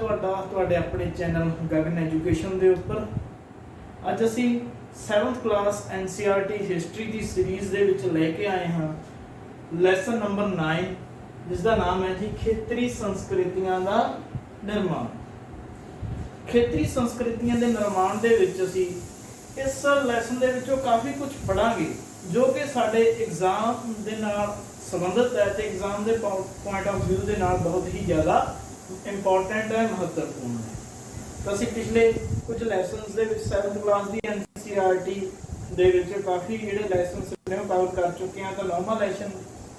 ਤੁਹਾਡੇ ਆਪਣੇ channel Gagan education ਦੇ ਉੱਪਰ। ਅੱਜ ਅਸੀਂ 7th ਕਲਾਸ NCERT ਹਿਸਟਰੀ ਦੀ ਸੀਰੀਜ਼ ਦੇ ਵਿੱਚ ਲੈ ਕੇ ਆਏ ਹਾਂ ਲੈਸਨ ਨੰਬਰ 9, ਜਿਸ ਦਾ ਨਾਮ ਹੈ ਜੀ ਖੇਤਰੀ ਸੰਸਕ੍ਰਿਤੀਆਂ ਦਾ ਨਿਰਮਾਣ। ਖੇਤਰੀ ਸੰਸਕ੍ਰਿਤੀਆਂ ਦੇ ਨਿਰਮਾਣ ਦੇ ਵਿੱਚ ਅਸੀਂ ਇਸ ਲੈਸਨ ਦੇ ਵਿੱਚੋਂ ਕਾਫੀ ਕੁਝ ਪੜਾਂਗੇ ਜੋ ਕਿ ਸਾਡੇ ਐਗਜ਼ਾਮ ਦੇ ਨਾਲ ਸੰਬੰਧਿਤ ਹੈ ਤੇ ਐਗਜ਼ਾਮ ਦੇ ਪੁਆਇੰਟ ਆਫ ਵਿਊ ਦੇ ਨਾਲ ਬਹੁਤ ਹੀ ਜ਼ਿਆਦਾ ਇੰਪੋਰਟੈਂਟ ਹੈ, ਮਹੱਤਵਪੂਰਨ ਹੈ। ਤਾਂ ਅਸੀਂ ਪਿਛਲੇ ਕੁਝ ਲੈਸਨਸ ਦੇ ਵਿੱਚ 7th ਕਲਾਸ ਦੀ NCERT ਦੇ ਵਿੱਚ ਕਾਫੀ ਜਿਹੜੇ ਲੈਸਨਸ ਨੇ ਉਹ ਕਵਰ ਕਰ ਚੁੱਕੇ ਹਾਂ। ਤਾਂ 9ਵਾਂ ਲੈਸਨ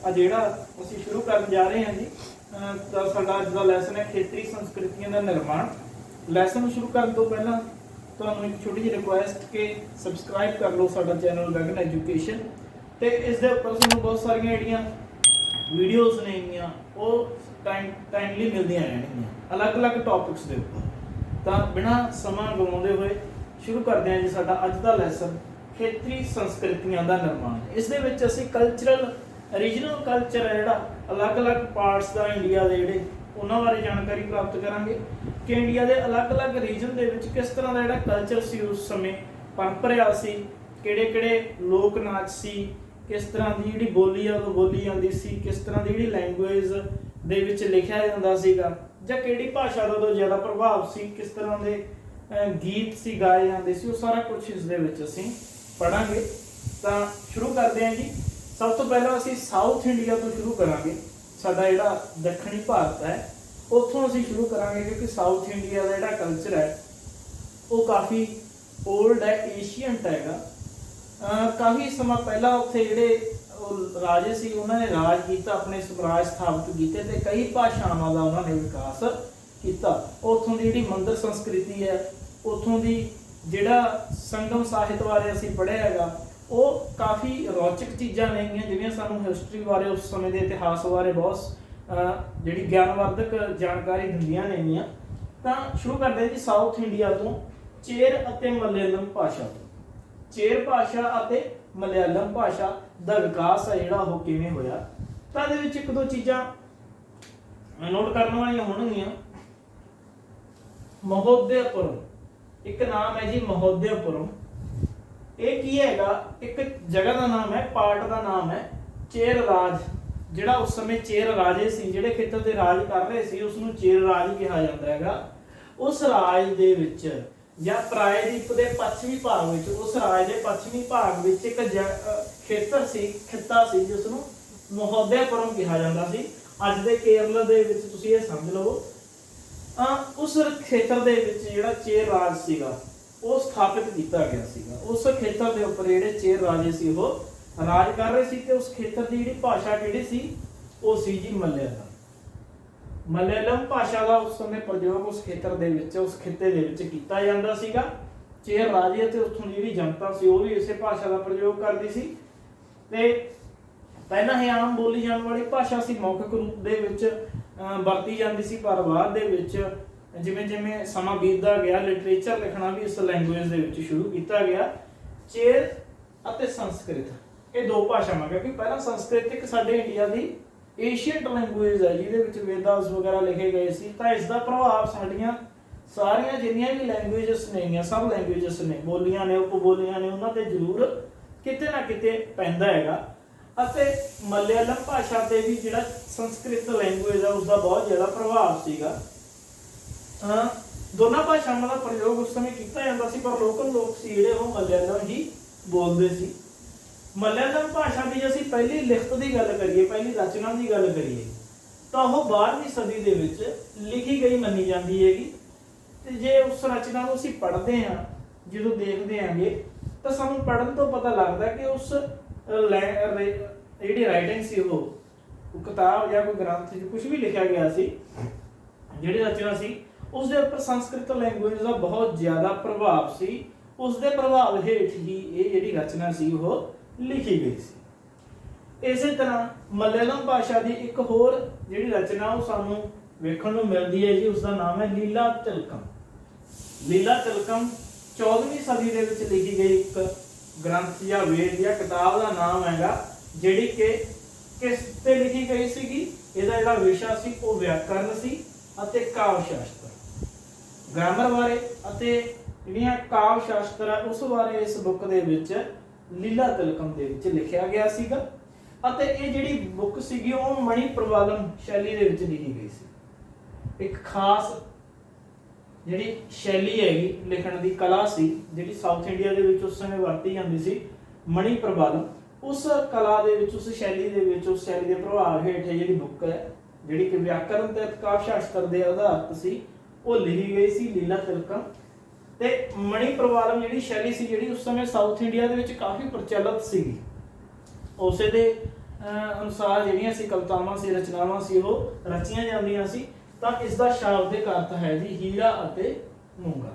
ਆ ਜਿਹੜਾ ਅਸੀਂ ਸ਼ੁਰੂ ਕਰਨ ਜਾ ਰਹੇ ਹਾਂ ਜੀ। ਤਾਂ ਸਾਡਾ ਅੱਜ ਦਾ ਲੈਸਨ ਹੈ ਖੇਤਰੀ ਸੰਸਕ੍ਰਿਤੀਆਂ ਦਾ ਨਿਰਮਾਣ। ਲੈਸਨ ਸ਼ੁਰੂ ਕਰਨ ਤੋਂ ਪਹਿਲਾਂ ਤੁਹਾਨੂੰ ਇੱਕ ਛੋਟੀ ਜਿਹੀ ਰਿਕੁਐਸਟ ਕਿ ਸਬਸਕ੍ਰਾਈਬ ਕਰ ਲਓ ਸਾਡਾ ਚੈਨਲ ਗਗਨ ਐਜੂਕੇਸ਼ਨ। ਤੇ ਇਸ ਦੇ ਉੱਪਰ ਤੁਹਾਨੂੰ ਬਹੁਤ ਸਾਰੀਆਂ ਜਿਹੜੀਆਂ ਵੀਡੀਓਜ਼ ਨੇਗੀਆਂ ਉਹ ਟਾਈਮਲੀ ਮਿਲਦੀਆਂ ਰਹਿਣਗੀਆਂ ਅਲੱਗ-ਅਲੱਗ ਟੌਪਿਕਸ ਦੇ ਉੱਪਰ। ਤਾਂ ਬਿਨਾਂ ਸਮਾਂ ਗਵਾਉਂਦੇ ਹੋਏ ਸ਼ੁਰੂ ਕਰਦੇ ਹਾਂ ਜੀ ਸਾਡਾ ਅੱਜ ਦਾ ਲੈਸਨ ਖੇਤਰੀ ਸੰਸਕ੍ਰਿਤੀਆਂ ਦਾ ਨਿਰਮਾਣ। ਇਸ ਦੇ ਵਿੱਚ ਅਸੀਂ ਰੀਜਨਲ ਕਲਚਰ ਹੈ ਜਿਹੜਾ ਅਲੱਗ-ਅਲੱਗ ਪਾਰਟਸ ਦਾ ਇੰਡੀਆ ਦੇ ਜਿਹੜੇ ਉਹਨਾਂ ਬਾਰੇ ਜਾਣਕਾਰੀ ਪ੍ਰਾਪਤ ਕਰਾਂਗੇ ਕਿ ਇੰਡੀਆ ਦੇ ਅਲੱਗ-ਅਲੱਗ ਰੀਜਨ ਦੇ ਵਿੱਚ ਕਿਸ ਤਰ੍ਹਾਂ ਦਾ ਜਿਹੜਾ ਕਲਚਰ ਸੀ ਉਸ ਸਮੇਂ ਪੰਪ ਰਿਹਾ ਸੀ, ਕਿਹੜੇ-ਕਿਹੜੇ ਲੋਕ ਨਾਚ ਸੀ, ਕਿਸ ਤਰ੍ਹਾਂ ਦੀ ਜਿਹੜੀ ਬੋਲੀ ਆ ਉਹ ਬੋਲੀ ਜਾਂਦੀ ਸੀ, ਕਿਸ ਤਰ੍ਹਾਂ ਦੀ ਜਿਹੜੀ ਲੈਂਗੁਏਜ ਦੇ ਵਿੱਚ ਲਿਖਿਆ ਜਾਂਦਾ ਸੀਗਾ ਜਾਂ ਕਿਹੜੀ ਭਾਸ਼ਾ ਦਾ ਉਦੋਂ ਜ਼ਿਆਦਾ ਪ੍ਰਭਾਵ ਸੀ, ਕਿਸ ਤਰ੍ਹਾਂ ਦੇ ਗੀਤ ਸੀ ਗਾਏ ਜਾਂਦੇ ਸੀ, ਉਹ ਸਾਰਾ ਕੁਝ ਇਸ ਦੇ ਵਿੱਚ ਅਸੀਂ ਪੜਾਂਗੇ। ਤਾਂ ਸ਼ੁਰੂ ਕਰਦੇ ਹਾਂ ਜੀ। ਸਭ ਤੋਂ ਪਹਿਲਾਂ ਅਸੀਂ ਸਾਊਥ ਇੰਡੀਆ ਤੋਂ ਸ਼ੁਰੂ ਕਰਾਂਗੇ। ਸਾਡਾ ਜਿਹੜਾ ਦੱਖਣੀ ਭਾਰਤ ਹੈ ਉੱਥੋਂ ਅਸੀਂ ਸ਼ੁਰੂ ਕਰਾਂਗੇ ਕਿਉਂਕਿ ਸਾਊਥ ਇੰਡੀਆ ਦਾ ਜਿਹੜਾ ਕਲਚਰ ਹੈ ਉਹ ਕਾਫੀ ਓਲਡ ਹੈ, ਏਸ਼ੀਅੰਟ ਹੈਗਾ। ਕਾਫੀ ਸਮਾਂ ਪਹਿਲਾਂ ਉੱਥੇ ਜਿਹੜੇ ਰਾਜੇ ਸੀ ਉਹਨਾਂ ਨੇ ਰਾਜ ਕੀਤਾ, ਆਪਣੇ ਸਵਰਾਜ ਸਥਾਪਿਤ ਕੀਤੇ ਤੇ ਕਈ ਭਾਸ਼ਾਵਾਂ ਦਾ ਉਹਨਾਂ ਨੇ ਵਿਕਾਸ ਕੀਤਾ। ਉੱਥੋਂ ਦੀ ਜਿਹੜੀ ਮੰਦਰ ਸੰਸਕ੍ਰਿਤੀ ਹੈ, ਉੱਥੋਂ ਦੀ ਜਿਹੜਾ ਸੰਗਮ ਸਾਹਿਤ ਬਾਰੇ ਅਸੀਂ ਪੜ੍ਹਿਆ ਹੈਗਾ ਉਹ ਕਾਫੀ ਰੌਚਕ ਚੀਜ਼ਾਂ ਨੇਗੀਆਂ ਜਿਹੜੀਆਂ ਸਾਨੂੰ ਹਿਸਟਰੀ ਬਾਰੇ ਉਸ ਸਮੇਂ ਦੇ ਇਤਿਹਾਸ ਬਾਰੇ ਬਹੁਤ ਜਿਹੜੀ ਗਿਆਨਵਰਧਕ ਜਾਣਕਾਰੀ ਦਿੰਦੀਆਂ ਨੇਗੀਆਂ। ਤਾਂ ਸ਼ੁਰੂ ਕਰਦੇ ਜੀ ਸਾਊਥ ਇੰਡੀਆ ਤੋਂ ਚੇਰ ਅਤੇ ਮਲਿਆਲਮ ਭਾਸ਼ਾ ਤੋਂ। ਚੇਰ ਭਾਸ਼ਾ ਅਤੇ ਮਲਿਆਲਮ ਭਾਸ਼ਾ ਦਾ ਵਿਕਾਸ ਹੈ ਜਿਹੜਾ ਉਹ ਕਿਵੇਂ ਹੋਇਆ। ਤਾਂ ਇਹਦੇ ਵਿੱਚ ਇੱਕ ਦੋ ਚੀਜ਼ਾਂ ਨੋਟ ਕਰਨ ਵਾਲੀਆਂ ਹੋਣਗੀਆਂ। ਮਹੋਦਯਪੁਰਮ ਇੱਕ ਨਾਮ ਹੈ ਜੀ, ਮਹੋਦਯਪੁਰਮ। ਇਹ ਕੀ ਹੈਗਾ? ਇੱਕ ਜਗ੍ਹਾ ਦਾ ਨਾਮ ਹੈ, ਪਾਰਟ ਦਾ ਨਾਮ ਹੈ। ਚੇਰ ਰਾਜ ਜਿਹੜਾ ਉਸ ਸਮੇਂ ਚੇਰ ਰਾਜੇ ਸੀ, ਜਿਹੜੇ ਖੇਤਰ ਤੇ ਰਾਜ ਕਰ ਰਹੇ ਸੀ ਉਸ ਨੂੰ ਚੇਰ ਰਾਜ ਕਿਹਾ ਜਾਂਦਾ ਹੈਗਾ। ਉਸ ਰਾਜ ਦੇ ਵਿੱਚ ਜਾਂ ਪ੍ਰਾਇਦੀਪ ਦੇ ਪੱਛਮੀ ਭਾਗ ਵਿੱਚ, ਉਸ ਰਾਜ ਦੇ ਪੱਛਮੀ ਭਾਗ ਵਿੱਚ ਇੱਕ ਖੇਤਰ ਸੀ, ਖਿੱਤਾ ਸੀ ਜਿਸ ਨੂੰ ਮਹੋਦਯਪੁਰਮ ਕਿਹਾ ਜਾਂਦਾ ਸੀ। ਅੱਜ ਦੇ ਕੇਰਲਾ ਦੇ ਵਿੱਚ ਤੁਸੀਂ ਇਹ ਸਮਝ ਲਵੋ। ਉਸ ਖੇਤਰ ਦੇ ਵਿੱਚ ਜਿਹੜਾ ਚੇਰ ਰਾਜ ਸੀਗਾ ਉਹ ਸਥਾਪਿਤ ਕੀਤਾ ਗਿਆ ਸੀਗਾ। ਉਸ ਖੇਤਰ ਦੇ ਉੱਪਰ ਜਿਹੜੇ ਚੇਰ ਰਾਜੇ ਸੀ ਉਹ ਰਾਜ ਕਰ ਰਹੇ ਸੀ ਤੇ ਉਸ ਖੇਤਰ ਦੀ ਜਿਹੜੀ ਭਾਸ਼ਾ ਕਿਹੜੀ ਸੀ ਉਹ ਸੀ ਜੀ ਮਲਿਆਲਮ। ਮਲਿਆਲਮ ਭਾਸ਼ਾ ਦਾ ਉਸ ਸਮੇਂ ਪ੍ਰਯੋਗ ਉਸ ਖੇਤਰ ਦੇ ਵਿੱਚ, ਉਸ ਖਿੱਤੇ ਦੇ ਵਿੱਚ ਕੀਤਾ ਜਾਂਦਾ ਸੀਗਾ। ਚੇਰ ਰਾਜੇ ਅਤੇ ਉੱਥੋਂ ਦੀ ਜਿਹੜੀ ਜਨਤਾ ਸੀ ਉਹ ਵੀ ਇਸੇ ਭਾਸ਼ਾ ਦਾ ਪ੍ਰਯੋਗ ਕਰਦੀ ਸੀ। ਤੇ ਪਹਿਲਾਂ ਇਹ ਆਮ ਬੋਲੀ ਜਾਣ ਵਾਲੀ ਭਾਸ਼ਾ ਸੀ, ਮੌਖਿਕ ਰੂਪ ਦੇ ਵਿੱਚ ਵਰਤੀ ਜਾਂਦੀ ਸੀ, ਪਰ ਬਾਅਦ ਦੇ ਵਿੱਚ ਜਿਵੇਂ ਜਿਵੇਂ ਸਮਾਂ ਬੀਤਦਾ ਗਿਆ ਲਿਟਰੇਚਰ ਲਿਖਣਾ ਵੀ ਇਸ ਲੈਂਗੁਏਜ ਦੇ ਵਿੱਚ ਸ਼ੁਰੂ ਕੀਤਾ ਗਿਆ। ਚੇਰ ਅਤੇ ਸੰਸਕ੍ਰਿਤ ਇਹ ਦੋ ਭਾਸ਼ਾਵਾਂ, ਕਿਉਂਕਿ ਪਹਿਲਾਂ ਸੰਸਕ੍ਰਿਤ ਇੱਕ ਸਾਡੇ ਇੰਡੀਆ ਦੀ ਏਸ਼ੀਅੰਟ ਲੈਂਗੁਏਜ ਹੈ ਜਿਹਦੇ ਵਿੱਚ ਵੇਦਾਸ ਵਗੈਰਾ ਲਿਖੇ ਗਏ ਸੀ। ਤਾਂ ਇਸ ਦਾ ਪ੍ਰਭਾਵ ਸਾਡੀਆਂ ਸਾਰੀਆਂ ਜਿੰਨੀਆਂ ਵੀ ਲੈਂਗੁਏਜਸ ਨੇਗੀਆਂ, ਸਭ ਲੈਂਗੁਏਜਸ ਨੇ, ਬੋਲੀਆਂ ਨੇ, ਉਪਬੋਲੀਆਂ ਨੇ, ਉਹਨਾਂ ਤੇ ਜ਼ਰੂਰ ਕਿਤੇ ਨਾ ਕਿਤੇ ਪੈਂਦਾ ਹੈਗਾ। ਅਤੇ ਮਲਿਆਲਮ ਭਾਸ਼ਾ ਤੇ ਵੀ ਜਿਹੜਾ ਸੰਸਕ੍ਰਿਤ ਲੈਂਗੁਏਜ ਆ ਉਸਦਾ ਬਹੁਤ ਜ਼ਿਆਦਾ ਪ੍ਰਭਾਵ ਸੀਗਾ। ਦੋਨਾਂ ਭਾਸ਼ਾਵਾਂ ਦਾ ਪ੍ਰਯੋਗ ਉਸ ਸਮੇਂ ਕੀਤਾ ਜਾਂਦਾ ਸੀ, ਪਰ ਲੋਕਲ ਲੋਕ ਸੀ ਜਿਹੜੇ ਉਹ ਮਲਿਆਲਮ ਹੀ ਬੋਲਦੇ ਸੀ। ਮਲਿਆਲਮ ਭਾਸ਼ਾ ਦੀ ਜੇ ਅਸੀਂ ਪਹਿਲੀ ਲਿਖਤ ਦੀ ਗੱਲ ਕਰੀਏ, ਪਹਿਲੀ ਰਚਨਾ ਦੀ ਗੱਲ ਕਰੀਏ ਤਾਂ ਉਹ 12ਵੀਂ ਸਦੀ ਦੇ ਵਿੱਚ ਲਿਖੀ ਗਈ ਮੰਨੀ ਜਾਂਦੀ ਹੈਗੀ। ਤੇ ਜੇ ਉਸ ਰਚਨਾ ਨੂੰ ਅਸੀਂ ਪੜ੍ਹਦੇ ਹਾਂ, ਜਦੋਂ ਦੇਖਦੇ ਆਂਗੇ ਤਾਂ ਸਾਨੂੰ ਪੜ੍ਹਨ ਤੋਂ ਪਤਾ ਲੱਗਦਾ ਕਿ ਉਸ ਜਿਹੜੀ ਰਾਈਟਿੰਗ ਸੀ ਉਹ ਕਿਤਾਬ ਜਾਂ ਕੋਈ ਗ੍ਰੰਥ ਕੁਝ ਵੀ ਲਿਖਿਆ ਗਿਆ ਸੀ, ਜਿਹੜੀ ਰਚਨਾ ਸੀ ਉਸ ਦੇ ਉੱਪਰ ਸੰਸਕ੍ਰਿਤ ਲੈਂਗੁਏਜ ਦਾ ਬਹੁਤ ਜ਼ਿਆਦਾ ਪ੍ਰਭਾਵ ਸੀ। ਉਸ ਦੇ ਪ੍ਰਭਾਵ ਹੇਠ ਹੀ ਇਹ ਜਿਹੜੀ ਰਚਨਾ ਸੀ ਉਹ ਲਿਖੀ ਗਈ ਸੀ। ਇਸੇ ਤਰ੍ਹਾਂ ਮਲਿਆਲਮ ਭਾਸ਼ਾ ਦੀ ਇੱਕ ਹੋਰ ਜਿਹੜੀ ਰਚਨਾ ਉਹ ਸਾਨੂੰ ਵੇਖਣ ਨੂੰ ਮਿਲਦੀ ਹੈ ਜੀ, ਉਸ ਦਾ ਨਾਮ ਹੈ ਲੀਲਾ ਤਿਲਕਮ। ਲੀਲਾ ਤਿਲਕਮ 14ਵੀਂ ਸਦੀ ਦੇ ਵਿੱਚ ਲਿਖੀ ਗਈ ਇੱਕ ਗ੍ਰੰਥ ਜਾਂ ਵੇਦ ਜਾਂ ਕਿਤਾਬ ਦਾ ਨਾਮ ਹੈਗਾ, ਜਿਹੜੀ ਕਿ ਕਿਸ ਤੇ ਲਿਖੀ ਗਈ ਸੀਗੀ? ਇਹਦਾ ਜਿਹੜਾ ਵਿਸ਼ਾ ਸੀ ਉਹ ਵਿਆਕਰਨ ਸੀ ਅਤੇ ਕਾਵਿ ਸ਼ਾਸਤਰ। ग्रामर बारे ਅਤੇ ਜਿਹੜੀਆਂ ਕਾਵਿ ਸ਼ਾਸਤਰ ਹੈ ਉਸ ਬਾਰੇ ਇਸ ਬੁੱਕ ਦੇ ਵਿੱਚ ਲੀਲਾ ਤਿਲਕਮ ਦੇ ਵਿੱਚ ਲਿਖਿਆ ਗਿਆ ਸੀਗਾ। ਅਤੇ ਇਹ ਜਿਹੜੀ ਬੁੱਕ ਸੀਗੀ ਉਹ ਮਣੀ ਪ੍ਰਵਾਲਮ ਸ਼ੈਲੀ ਦੇ ਵਿੱਚ ਲਿਖੀ ਗਈ ਸੀ। ਇੱਕ ਖਾਸ ਜਿਹੜੀ ਸ਼ੈਲੀ ਹੈਗੀ ਲਿਖਣ ਦੀ ਕਲਾ ਸੀ ਜਿਹੜੀ ਸਾਊਥ ਇੰਡੀਆ ਦੇ ਵਿੱਚ ਉਸ ਸਮੇਂ ਵਰਤੀ ਜਾਂਦੀ ਸੀ, ਮਣੀ ਪ੍ਰਵਾਲਮ। ਉਸ ਕਲਾ ਦੇ ਵਿੱਚ, ਉਸ ਸ਼ੈਲੀ ਦੇ ਵਿੱਚ, ਉਸ ਸ਼ੈਲੀ ਦੇ ਪ੍ਰਭਾਵ ਹੇਠ ਜਿਹੜੀ ਬੁੱਕ ਹੈ ਜਿਹੜੀ ਕਿ ਵਿਆਕਰਨ ਤੇ ਕਾਵਿ ਸ਼ਾਸਤਰ ਦੇ ਆਧਾਰਿਤ ਸੀ ਉਹ ਲਿਖੀ ਗਈ ਸੀ, ਲੀਲਾ ਤਿਲਕਮ। ਤੇ ਮਣੀ ਪ੍ਰਵਾਲਮ ਜਿਹੜੀ ਸ਼ੈਲੀ ਸੀ ਜਿਹੜੀ ਉਸ ਸਮੇਂ ਸਾਊਥ ਇੰਡੀਆ ਦੇ ਵਿੱਚ ਕਾਫੀ ਪ੍ਰਚਲਿਤ ਸੀਗੀ। ਉਸੇ ਦੇ ਅਨੁਸਾਰ ਜਿਹੜੀਆਂ ਸੀ ਕਵਿਤਾਵਾਂ ਸੀ, ਰਚਨਾਵਾਂ ਸੀ ਉਹ ਰਚੀਆਂ ਜਾਂਦੀਆਂ ਸੀ। ਤਾਂ ਇਸ ਦਾ ਸ਼ਾਬਦਿਕ ਅਰਥ ਹੈ ਜੀ ਹੀਰਾ ਅਤੇ ਮੂੰਗਾ।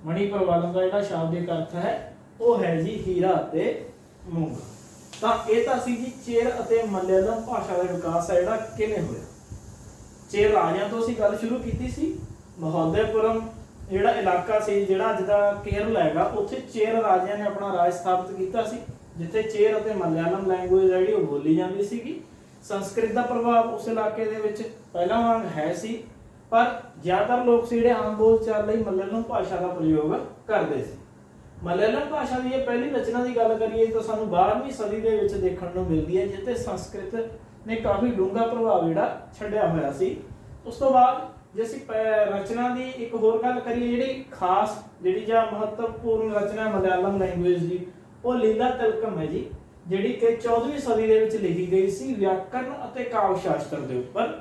ਮਣੀ ਪ੍ਰਵਾਲਮ ਦਾ ਜਿਹੜਾ ਸ਼ਾਬਦਿਕ ਅਰਥ ਹੈ ਉਹ ਹੈ ਜੀ ਹੀਰਾ ਅਤੇ ਮੂੰਗਾ। ਤਾਂ ਇਹ ਤਾਂ ਸੀ ਜੀ ਚੇਰ ਅਤੇ ਮਲਿਆਲਮ ਭਾਸ਼ਾ ਦਾ ਵਿਕਾਸ ਹੈ ਜਿਹੜਾ ਕਿਵੇਂ ਹੋਇਆ। ਚੇਰ ਰਾਜਿਆਂ ਤੋਂ ਅਸੀਂ ਗੱਲ ਸ਼ੁਰੂ ਕੀਤੀ ਸੀ। ਮਹੋਦਯਪੁਰਮ ਜਿਹੜਾ ਇਲਾਕਾ ਸੀ ਜਿਹੜਾ ਅੱਜ ਦਾ ਕੇਰਲ ਹੈਗਾ, ਉੱਥੇ ਚੇਰ ਰਾਜਿਆਂ ਨੇ ਆਪਣਾ ਰਾਜ ਸਥਾਪਿਤ ਕੀਤਾ ਸੀ, ਜਿੱਥੇ ਚੇਰ ਅਤੇ ਮਲਿਆਲਮ ਲੈਂਗੁਏਜ ਜਿਹੜੀ ਉਹ ਬੋਲੀ ਜਾਂਦੀ ਸੀਗੀ। ਸੰਸਕ੍ਰਿਤ ਦਾ ਪ੍ਰਭਾਵ ਉਸ ਇਲਾਕੇ ਦੇ ਵਿੱਚ ਪਹਿਲਾਂ ਵਾਂਗ ਹੈ ਸੀ, ਪਰ ਜ਼ਿਆਦਾਤਰ ਲੋਕ ਸੀ ਜਿਹੜੇ ਆਮ ਬੋਲਚਾਲ ਲਈ ਮਲਿਆਲਮ ਭਾਸ਼ਾ ਦਾ ਪ੍ਰਯੋਗ ਕਰਦੇ ਸੀ। ਮਲਿਆਲਮ ਭਾਸ਼ਾ ਦੀ ਇਹ ਪਹਿਲੀ ਰਚਨਾ ਦੀ ਗੱਲ ਕਰੀਏ ਤਾਂ ਸਾਨੂੰ 12ਵੀਂ ਸਦੀ ਦੇ ਵਿੱਚ ਦੇਖਣ ਨੂੰ ਮਿਲਦੀ ਹੈ, ਜਿੱਥੇ ਸੰਸਕ੍ਰਿਤ ਨੇ ਕਾਫੀ ਡੂੰਘਾ ਪ੍ਰਭਾਵ ਜਿਹੜਾ ਛੱਡਿਆ ਹੋਇਆ ਸੀ। ਉਸ ਤੋਂ ਬਾਅਦ ਜੇ ਅਸੀਂ ਰਚਨਾ ਦੀ ਇੱਕ ਹੋਰ ਗੱਲ ਕਰੀਏ ਜਿਹੜੀ ਖਾਸ ਜਿਹੜੀ ਜਾਂ ਮਹੱਤਵਪੂਰਨ ਰਚਨਾ ਮਲਿਆਲਮ ਲੈਂਗੁਏਜ ਦੀ, ਉਹ ਲੀਲਾ ਤਿਲਕਮ ਹੈ ਜੀ, ਜਿਹੜੀ ਕਿ 14ਵੀਂ ਸਦੀ ਦੇ ਵਿੱਚ ਲਿਖੀ ਗਈ ਸੀ ਵਿਆਕਰਨ ਅਤੇ ਕਾਵਿ ਸ਼ਾਸਤਰ ਦੇ ਉੱਪਰ।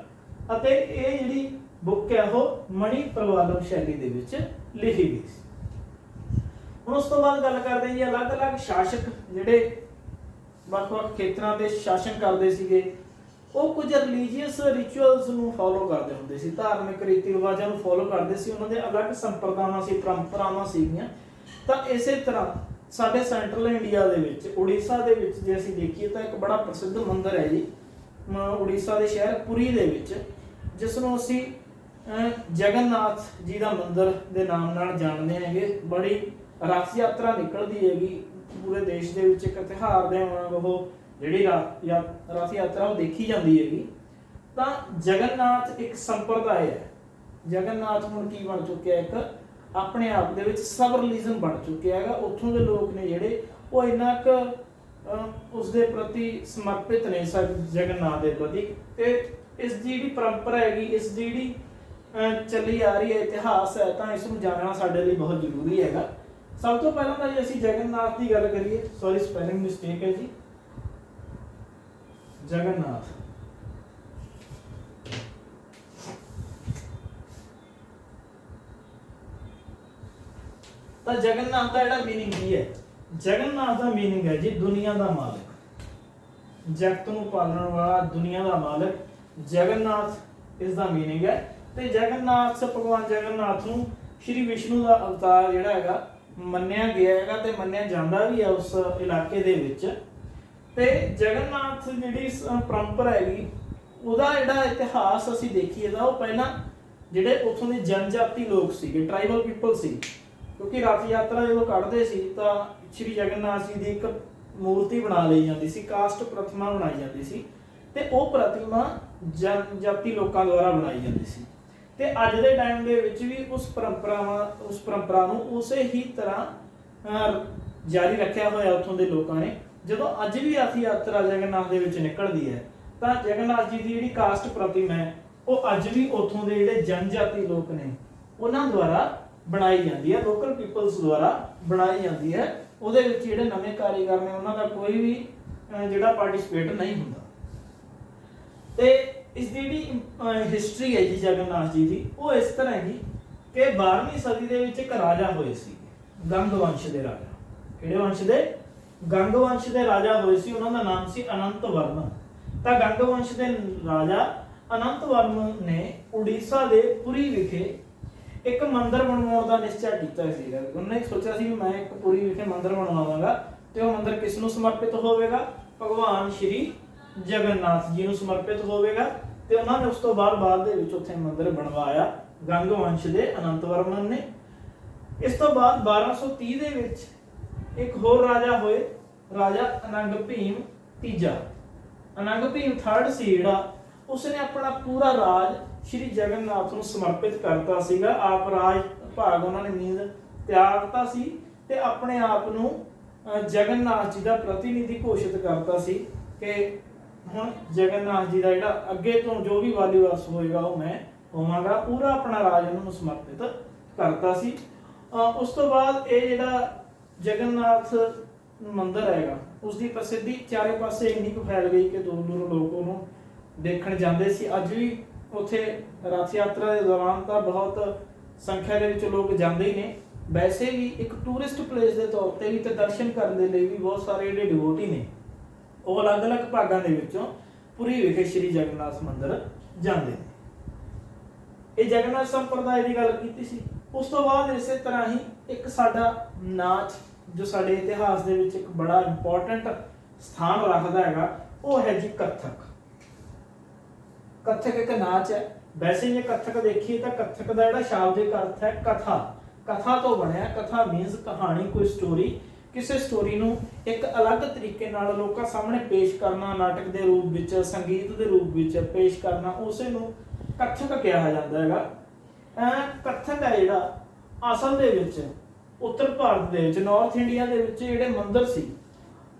ਅਤੇ ਇਹ ਜਿਹੜੀ ਬੁੱਕ ਹੈ ਉਹ ਮਣੀ ਪ੍ਰਵਾਲਮ ਸ਼ੈਲੀ ਦੇ ਵਿੱਚ ਲਿਖੀ ਗਈ ਸੀ। ਹੁਣ ਉਸ ਤੋਂ ਬਾਅਦ ਗੱਲ ਕਰਦੇ ਜੀ ਅਲੱਗ-ਅਲੱਗ ਸ਼ਾਸਕ ਜਿਹੜੇ ਵੱਖ-ਵੱਖ ਖੇਤਰਾਂ ਤੇ ਸ਼ਾਸਨ ਕਰਦੇ ਸੀਗੇ, ਉਹ ਕੁਝ ਰਿਲੀਜੀਅਸ ਰਿਚੁਅਲਸ ਨੂੰ ਫੋਲੋ ਕਰਦੇ ਹੁੰਦੇ ਸੀ, ਧਾਰਮਿਕ ਰੀਤੀ ਰਿਵਾਜਾਂ ਨੂੰ ਫੋਲੋ ਕਰਦੇ ਸੀ। ਉਹਨਾਂ ਦੇ ਅਲੱਗ ਸੰਪਰਦਾਵਾਂ ਸੀ, ਪਰੰਪਰਾਵਾਂ ਸੀਗੀਆਂ। ਤਾਂ ਇਸੇ ਤਰ੍ਹਾਂ ਸਾਡੇ ਸੈਂਟਰਲ ਇੰਡੀਆ ਦੇ ਵਿੱਚ ਉੜੀਸਾ ਦੇ ਵਿੱਚ ਜੇ ਅਸੀਂ ਦੇਖੀਏ ਤਾਂ ਇੱਕ ਬੜਾ ਪ੍ਰਸਿੱਧ ਮੰਦਿਰ ਹੈ ਜੀ ਉੜੀਸਾ ਦੇ ਸ਼ਹਿਰ ਪੁਰੀ ਦੇ ਵਿੱਚ, ਜਿਸ ਨੂੰ ਅਸੀਂ ਜਗਨਨਾਥ ਜੀ ਦਾ ਮੰਦਿਰ ਦੇ ਨਾਮ ਨਾਲ ਜਾਣਦੇ ਹੈਗੇ। ਬੜੀ ਰਥ ਯਾਤਰਾ ਨਿਕਲਦੀ ਹੈਗੀ ਪੂਰੇ ਦੇਸ਼ ਦੇ ਵਿੱਚ, ਇੱਕ ਤਿਉਹਾਰ ਦੇ ਵਾਂਗ ਉਹ ਜਿਹੜੀ ਰਥ ਯਾਤਰਾ ਉਹ ਦੇਖੀ ਜਾਂਦੀ ਹੈਗੀ। ਤਾਂ ਜਗਨਨਾਥ ਇੱਕ ਸੰਪਰਦਾਇ ਹੈ। ਜਗਨਨਾਥ ਹੁਣ ਕੀ ਬਣ ਚੁੱਕਿਆ, ਇੱਕ ਆਪਣੇ ਆਪ ਦੇ ਵਿੱਚ ਸਬ ਰਿਲੀਜਨ ਬਣ ਚੁੱਕਿਆ ਹੈਗਾ। ਉੱਥੋਂ ਦੇ ਲੋਕ ਨੇ ਜਿਹੜੇ ਉਹ ਇੰਨਾ ਕੁ ਉਸ ਦੇ ਪ੍ਰਤੀ ਸਮਰਪਿਤ ਨੇ ਜਗਨਨਾਥ ਦੇ ਪ੍ਰਤੀ। ਤੇ ਇਸ ਦੀ ਜਿਹੜੀ ਪਰੰਪਰਾ ਹੈਗੀ, ਇਸ ਦੀ ਜਿਹੜੀ ਚੱਲੀ ਆ ਰਹੀ ਹੈ ਇਤਿਹਾਸ ਹੈ, ਤਾਂ ਇਸ ਨੂੰ ਜਾਣਨਾ ਸਾਡੇ ਲਈ ਬਹੁਤ ਜ਼ਰੂਰੀ ਹੈਗਾ। ਸਭ ਤੋਂ ਪਹਿਲਾਂ ਤਾਂ ਜੇ ਅਸੀਂ ਜਗਨਨਾਥ ਦੀ ਗੱਲ ਕਰੀਏ, ਸੌਰੀ ਸਪੈਲਿੰਗ ਮਿਸਟੇਕ ਹੈ ਜੀ, ਜਗਨਨਾਥ। ਤਾਂ ਜਗਨਨਾਥ ਦਾ ਜਿਹੜਾ ਮੀਨਿੰਗ ਕੀ ਹੈ, ਜਗਨਨਾਥ ਦਾ ਮੀਨਿੰਗ ਹੈ ਜੀ ਦੁਨੀਆ ਦਾ ਮਾਲਕ, ਜਗਤ ਨੂੰ ਪਾਲਣ ਵਾਲਾ, ਦੁਨੀਆ ਦਾ ਮਾਲਕ। ਜਗਨਨਾਥ ਇਸ ਦਾ ਮੀਨਿੰਗ ਹੈ। ਤੇ ਜਗਨਨਾਥ ਭਗਵਾਨ ਜਗਨਨਾਥ ਨੂੰ ਸ਼੍ਰੀ ਵਿਸ਼ਨੂੰ ਦਾ ਅਵਤਾਰ ਜਿਹੜਾ ਹੈਗਾ ਮੰਨਿਆ ਗਿਆ ਹੈਗਾ ਤੇ ਮੰਨਿਆ ਜਾਂਦਾ ਵੀ ਹੈ ਉਸ ਇਲਾਕੇ ਦੇ ਵਿੱਚ। ਤੇ ਜਗਨਨਾਥ ਜਿਹੜੀ ਪਰੰਪਰਾ ਹੈਗੀ ਉਹਦਾ ਜਿਹੜਾ ਇਤਿਹਾਸ ਅਸੀਂ ਦੇਖੀਏ ਤਾਂ ਉਹ ਪਹਿਲਾਂ ਜਿਹੜੇ ਉੱਥੋਂ ਦੇ ਜਨਜਾਤੀ ਲੋਕ ਸੀਗੇ, ਟ੍ਰਾਈਬਲ ਪੀਪਲ ਸੀ, ਕਿਉਂਕਿ ਰਥ ਯਾਤਰਾ ਜਦੋਂ ਕੱਢਦੇ ਸੀ ਤਾਂ ਸ਼੍ਰੀ ਜਗਨਨਾਥ ਜੀ ਦੀ ਇੱਕ ਮੂਰਤੀ ਬਣਾ ਲਈ ਜਾਂਦੀ ਸੀ, ਕਾਸਟ ਪ੍ਰਤਿਮਾ ਬਣਾਈ ਜਾਂਦੀ ਸੀ, ਤੇ ਉਹ ਪ੍ਰਤਿਮਾ ਜਨਜਾਤੀ ਲੋਕਾਂ ਦੁਆਰਾ ਬਣਾਈ ਜਾਂਦੀ ਸੀ। ਤੇ ਅੱਜ ਦੇ ਟਾਈਮ ਦੇ ਵਿੱਚ ਵੀ ਉਸ ਪਰੰਪਰਾ ਨੂੰ ਉਸੇ ਹੀ ਤਰ੍ਹਾਂ ਜਾਰੀ ਰੱਖਿਆ ਹੋਇਆ ਉੱਥੋਂ ਦੇ ਲੋਕਾਂ ਨੇ। ਜਦੋਂ ਅੱਜ ਵੀ ਰਥ ਯਾਤਰਾ ਜਗਨਨਾਥ ਦੇ ਵਿੱਚ ਨਿਕਲਦੀ ਹੈ ਤਾਂ ਜਗਨਨਾਥ ਜੀ ਦੀ ਜਿਹੜੀ ਕਾਸਟ ਪ੍ਰਤਿਮਾ ਹੈ ਉਹ ਅੱਜ ਵੀ ਉੱਥੋਂ ਦੇ ਜਿਹੜੇ ਜਨਜਾਤੀ ਲੋਕ ਨੇ ਉਹਨਾਂ ਦੁਆਰਾ ਬਣਾਈ ਜਾਂਦੀ ਹੈ, ਲੋਕਲ ਪੀਪਲਸ ਦੁਆਰਾ ਬਣਾਈ ਜਾਂਦੀ ਹੈ। ਉਹਦੇ ਵਿੱਚ ਜਿਹੜੇ ਨਵੇਂ ਕਾਰੀਗਰ ਨੇ ਉਹਨਾਂ ਦਾ ਕੋਈ ਵੀ ਜਿਹੜਾ ਪਾਰਟਿਸਿਪੇਟ ਨਹੀਂ ਹੁੰਦਾ। ਤੇ ਇਸ ਦੀ ਜਿਹੜੀ ਹਿਸਟਰੀ ਹੈ ਜੀ ਜਗਨਨਾਥ ਜੀ ਦੀ, ਉਹ ਇਸ ਤਰ੍ਹਾਂ ਹੈਗੀ ਕਿ 12ਵੀਂ ਸਦੀ ਦੇ ਵਿੱਚ ਇੱਕ ਰਾਜਾ ਹੋਏ ਸੀ, ਗੰਗ ਵੰਸ਼ ਦੇ ਰਾਜਾ। ਕਿਹੜੇ ਵੰਸ਼ ਦੇ? ਗੰਗ ਵੰਸ਼ ਦੇ ਰਾਜਾ ਹੋਏ ਸੀ, ਉਹਨਾਂ ਦਾ ਨਾਮ ਸੀ ਅਨੰਤ ਵਰਮਨ। ਤਾਂ ਗੰਗ ਵੰਸ਼ ਦੇ ਰਾਜਾ ਅਨੰਤ ਵਰਮਨ ਨੇ ਉੜੀਸਾ ਦੇ ਪੁਰੀ ਵਿਖੇ ਇੱਕ ਮੰਦਿਰ ਬਣਵਾਉਣ ਦਾ ਨਿਸ਼ਚਾ ਕੀਤਾ ਸੀਗਾ। ਉਹਨੇ ਸੋਚਿਆ ਸੀ ਵੀ ਮੈਂ ਇੱਕ ਪੁਰੀ ਵਿਖੇ ਮੰਦਿਰ ਬਣਵਾਵਾਂਗਾ ਤੇ ਉਹ ਮੰਦਿਰ ਕਿਸ ਨੂੰ ਸਮਰਪਿਤ ਹੋਵੇਗਾ? ਭਗਵਾਨ ਸ਼੍ਰੀ ਜਗਨਨਾਥ ਜੀ ਨੂੰ ਸਮਰਪਿਤ ਹੋਵੇਗਾ। ਤੇ ਉਹਨਾਂ ਨੇ ਉਸ ਤੋਂ ਬਾਅਦ ਦੇ ਵਿੱਚ ਉੱਥੇ ਮੰਦਿਰ ਬਣਵਾਇਆ ਗੰਗ ਵੰਸ਼ ਦੇ ਅਨੰਤ ਵਰਮਨ ਨੇ। ਇਸ ਤੋਂ ਬਾਅਦ 1230 ਦੇ ਵਿੱਚ ਇੱਕ ਹੋਰ ਰਾਜਾ ਹੋਏ, ਰਾਜਾ ਅਨੰਗ ਭੀਮ ਤੀਜਾ। ਅਨੰਗ ਭੀਮ III ਸੀ ਜਿਹੜਾ, ਉਸਨੇ ਆਪਣਾ ਪੂਰਾ ਰਾਜ ਸ਼੍ਰੀ ਜਗਨਨਾਥ ਨੂੰ ਸਮਰਪਿਤ ਕਰਤਾ ਸੀਗਾ। ਆਪ ਰਾਜ ਭਾਗ ਉਹਨਾਂ ਨੇ ਨੀਂਦ ਤਿਆਗਤਾ ਸੀ ਤੇ ਆਪਣੇ ਆਪ ਨੂੰ ਜਗਨਨਾਥ ਜੀ ਦਾ ਪ੍ਰਤੀਨਿਧੀ ਘੋਸ਼ਿਤ ਕਰਤਾ ਸੀ ਕਿ ਹੁਣ ਜਗਨਨਾਥ ਜੀ ਦਾ ਜਿਹੜਾ ਅੱਗੇ ਤੋਂ ਜੋ ਵੀ ਵਾਲੀਵਾਸ ਹੋਏਗਾ ਉਹ ਮੈਂ ਹੋਵਾਂਗਾ। ਪੂਰਾ ਆਪਣਾ ਰਾਜ ਉਹਨਾਂ ਨੂੰ ਸਮਰਪਿਤ ਕਰਤਾ ਸੀ। ਉਸ ਤੋਂ ਬਾਅਦ ਇਹ ਜਿਹੜਾ ਜਗਨਨਾਥ ਮੰਦਿਰ ਹੈਗਾ ਉਸ ਦੀ ਪ੍ਰਸਿੱਧੀ ਚਾਰੇ ਪਾਸੇ ਇੰਨੀ ਕੁ ਫੈਲ ਗਈ ਕਿ ਦੂਰ ਦੂਰ ਲੋਕ ਉਹਨੂੰ ਦੇਖਣ ਜਾਂਦੇ ਸੀ। ਅੱਜ ਵੀ ਉੱਥੇ ਰਥ ਯਾਤਰਾ ਦੇ ਦੌਰਾਨ ਤਾਂ ਬਹੁਤ ਸੰਖਿਆ ਦੇ ਵਿੱਚ ਲੋਕ ਜਾਂਦੇ ਹੀ ਨੇ। ਵੈਸੇ ਵੀ ਇੱਕ ਟੂਰਿਸਟ ਪਲੇਸ ਦੇ ਤੌਰ ਤੇ ਵੀ ਤੇ ਦਰਸ਼ਨ ਕਰਨ ਦੇ ਲਈ ਵੀ ਬਹੁਤ ਸਾਰੇ ਜਿਹੜੇ ਡਿਵੋਟੀ ਨੇ ਉਹ ਅਲੱਗ-ਅਲੱਗ ਭਾਗਾਂ ਦੇ ਵਿੱਚੋਂ ਪੁਰੀ ਵਿਖੇ ਸ਼੍ਰੀ ਜਗਨਨਾਥ ਮੰਦਿਰ ਜਾਂਦੇ ਨੇ। ਇਹ ਜਗਨਨਾਥ ਸੰਪਰਦਾਇ ਦੀ ਗੱਲ ਕੀਤੀ ਸੀ। ਉਸ ਤੋਂ ਬਾਅਦ ਇਸੇ ਤਰ੍ਹਾਂ ਹੀ ਇੱਕ ਸਾਡਾ ਨਾਚ ਜੋ ਸਾਡੇ ਇਤਿਹਾਸ ਦੇ ਵਿੱਚ ਇੱਕ ਬੜਾ ਇੰਪੋਰਟੈਂਟ ਸਥਾਨ ਰੱਖਦਾ ਹੈਗਾ ਉਹ ਹੈ ਜੀ ਕੱਥਕ। ਕੱਥਕ ਇੱਕ ਨਾਚ ਹੈ। ਵੈਸੇ ਜੇ ਕੱਥਕ ਦੇਖੀਏ ਤਾਂ ਕੱਥਕ ਦਾ ਜਿਹੜਾ ਸ਼ਾਬਦਿਕ ਅਰਥ ਹੈ ਕਥਾ। ਕਥਾ ਤੋਂ ਬਣਿਆ। ਕਥਾ ਮੀਨਸ ਕਹਾਣੀ, ਕੋਈ ਸਟੋਰੀ। ਕਿਸੇ ਸਟੋਰੀ ਨੂੰ ਇੱਕ ਅਲੱਗ ਤਰੀਕੇ ਨਾਲ ਲੋਕਾਂ ਸਾਹਮਣੇ ਪੇਸ਼ ਕਰਨਾ, ਨਾਟਕ ਦੇ ਰੂਪ ਵਿੱਚ, ਸੰਗੀਤ ਦੇ ਰੂਪ ਵਿੱਚ ਪੇਸ਼ ਕਰਨਾ, ਉਸੇ ਨੂੰ ਕੱਥਕ ਕਿਹਾ ਜਾਂਦਾ ਹੈਗਾ। ਕੱਥਕ ਹੈ ਜਿਹੜਾ ਅਸਲ ਦੇ ਵਿੱਚ ਉੱਤਰ ਭਾਰਤ ਦੇ ਵਿੱਚ, ਨਾਰਥ ਇੰਡੀਆ ਦੇ ਵਿੱਚ ਜਿਹੜੇ ਮੰਦਿਰ ਸੀ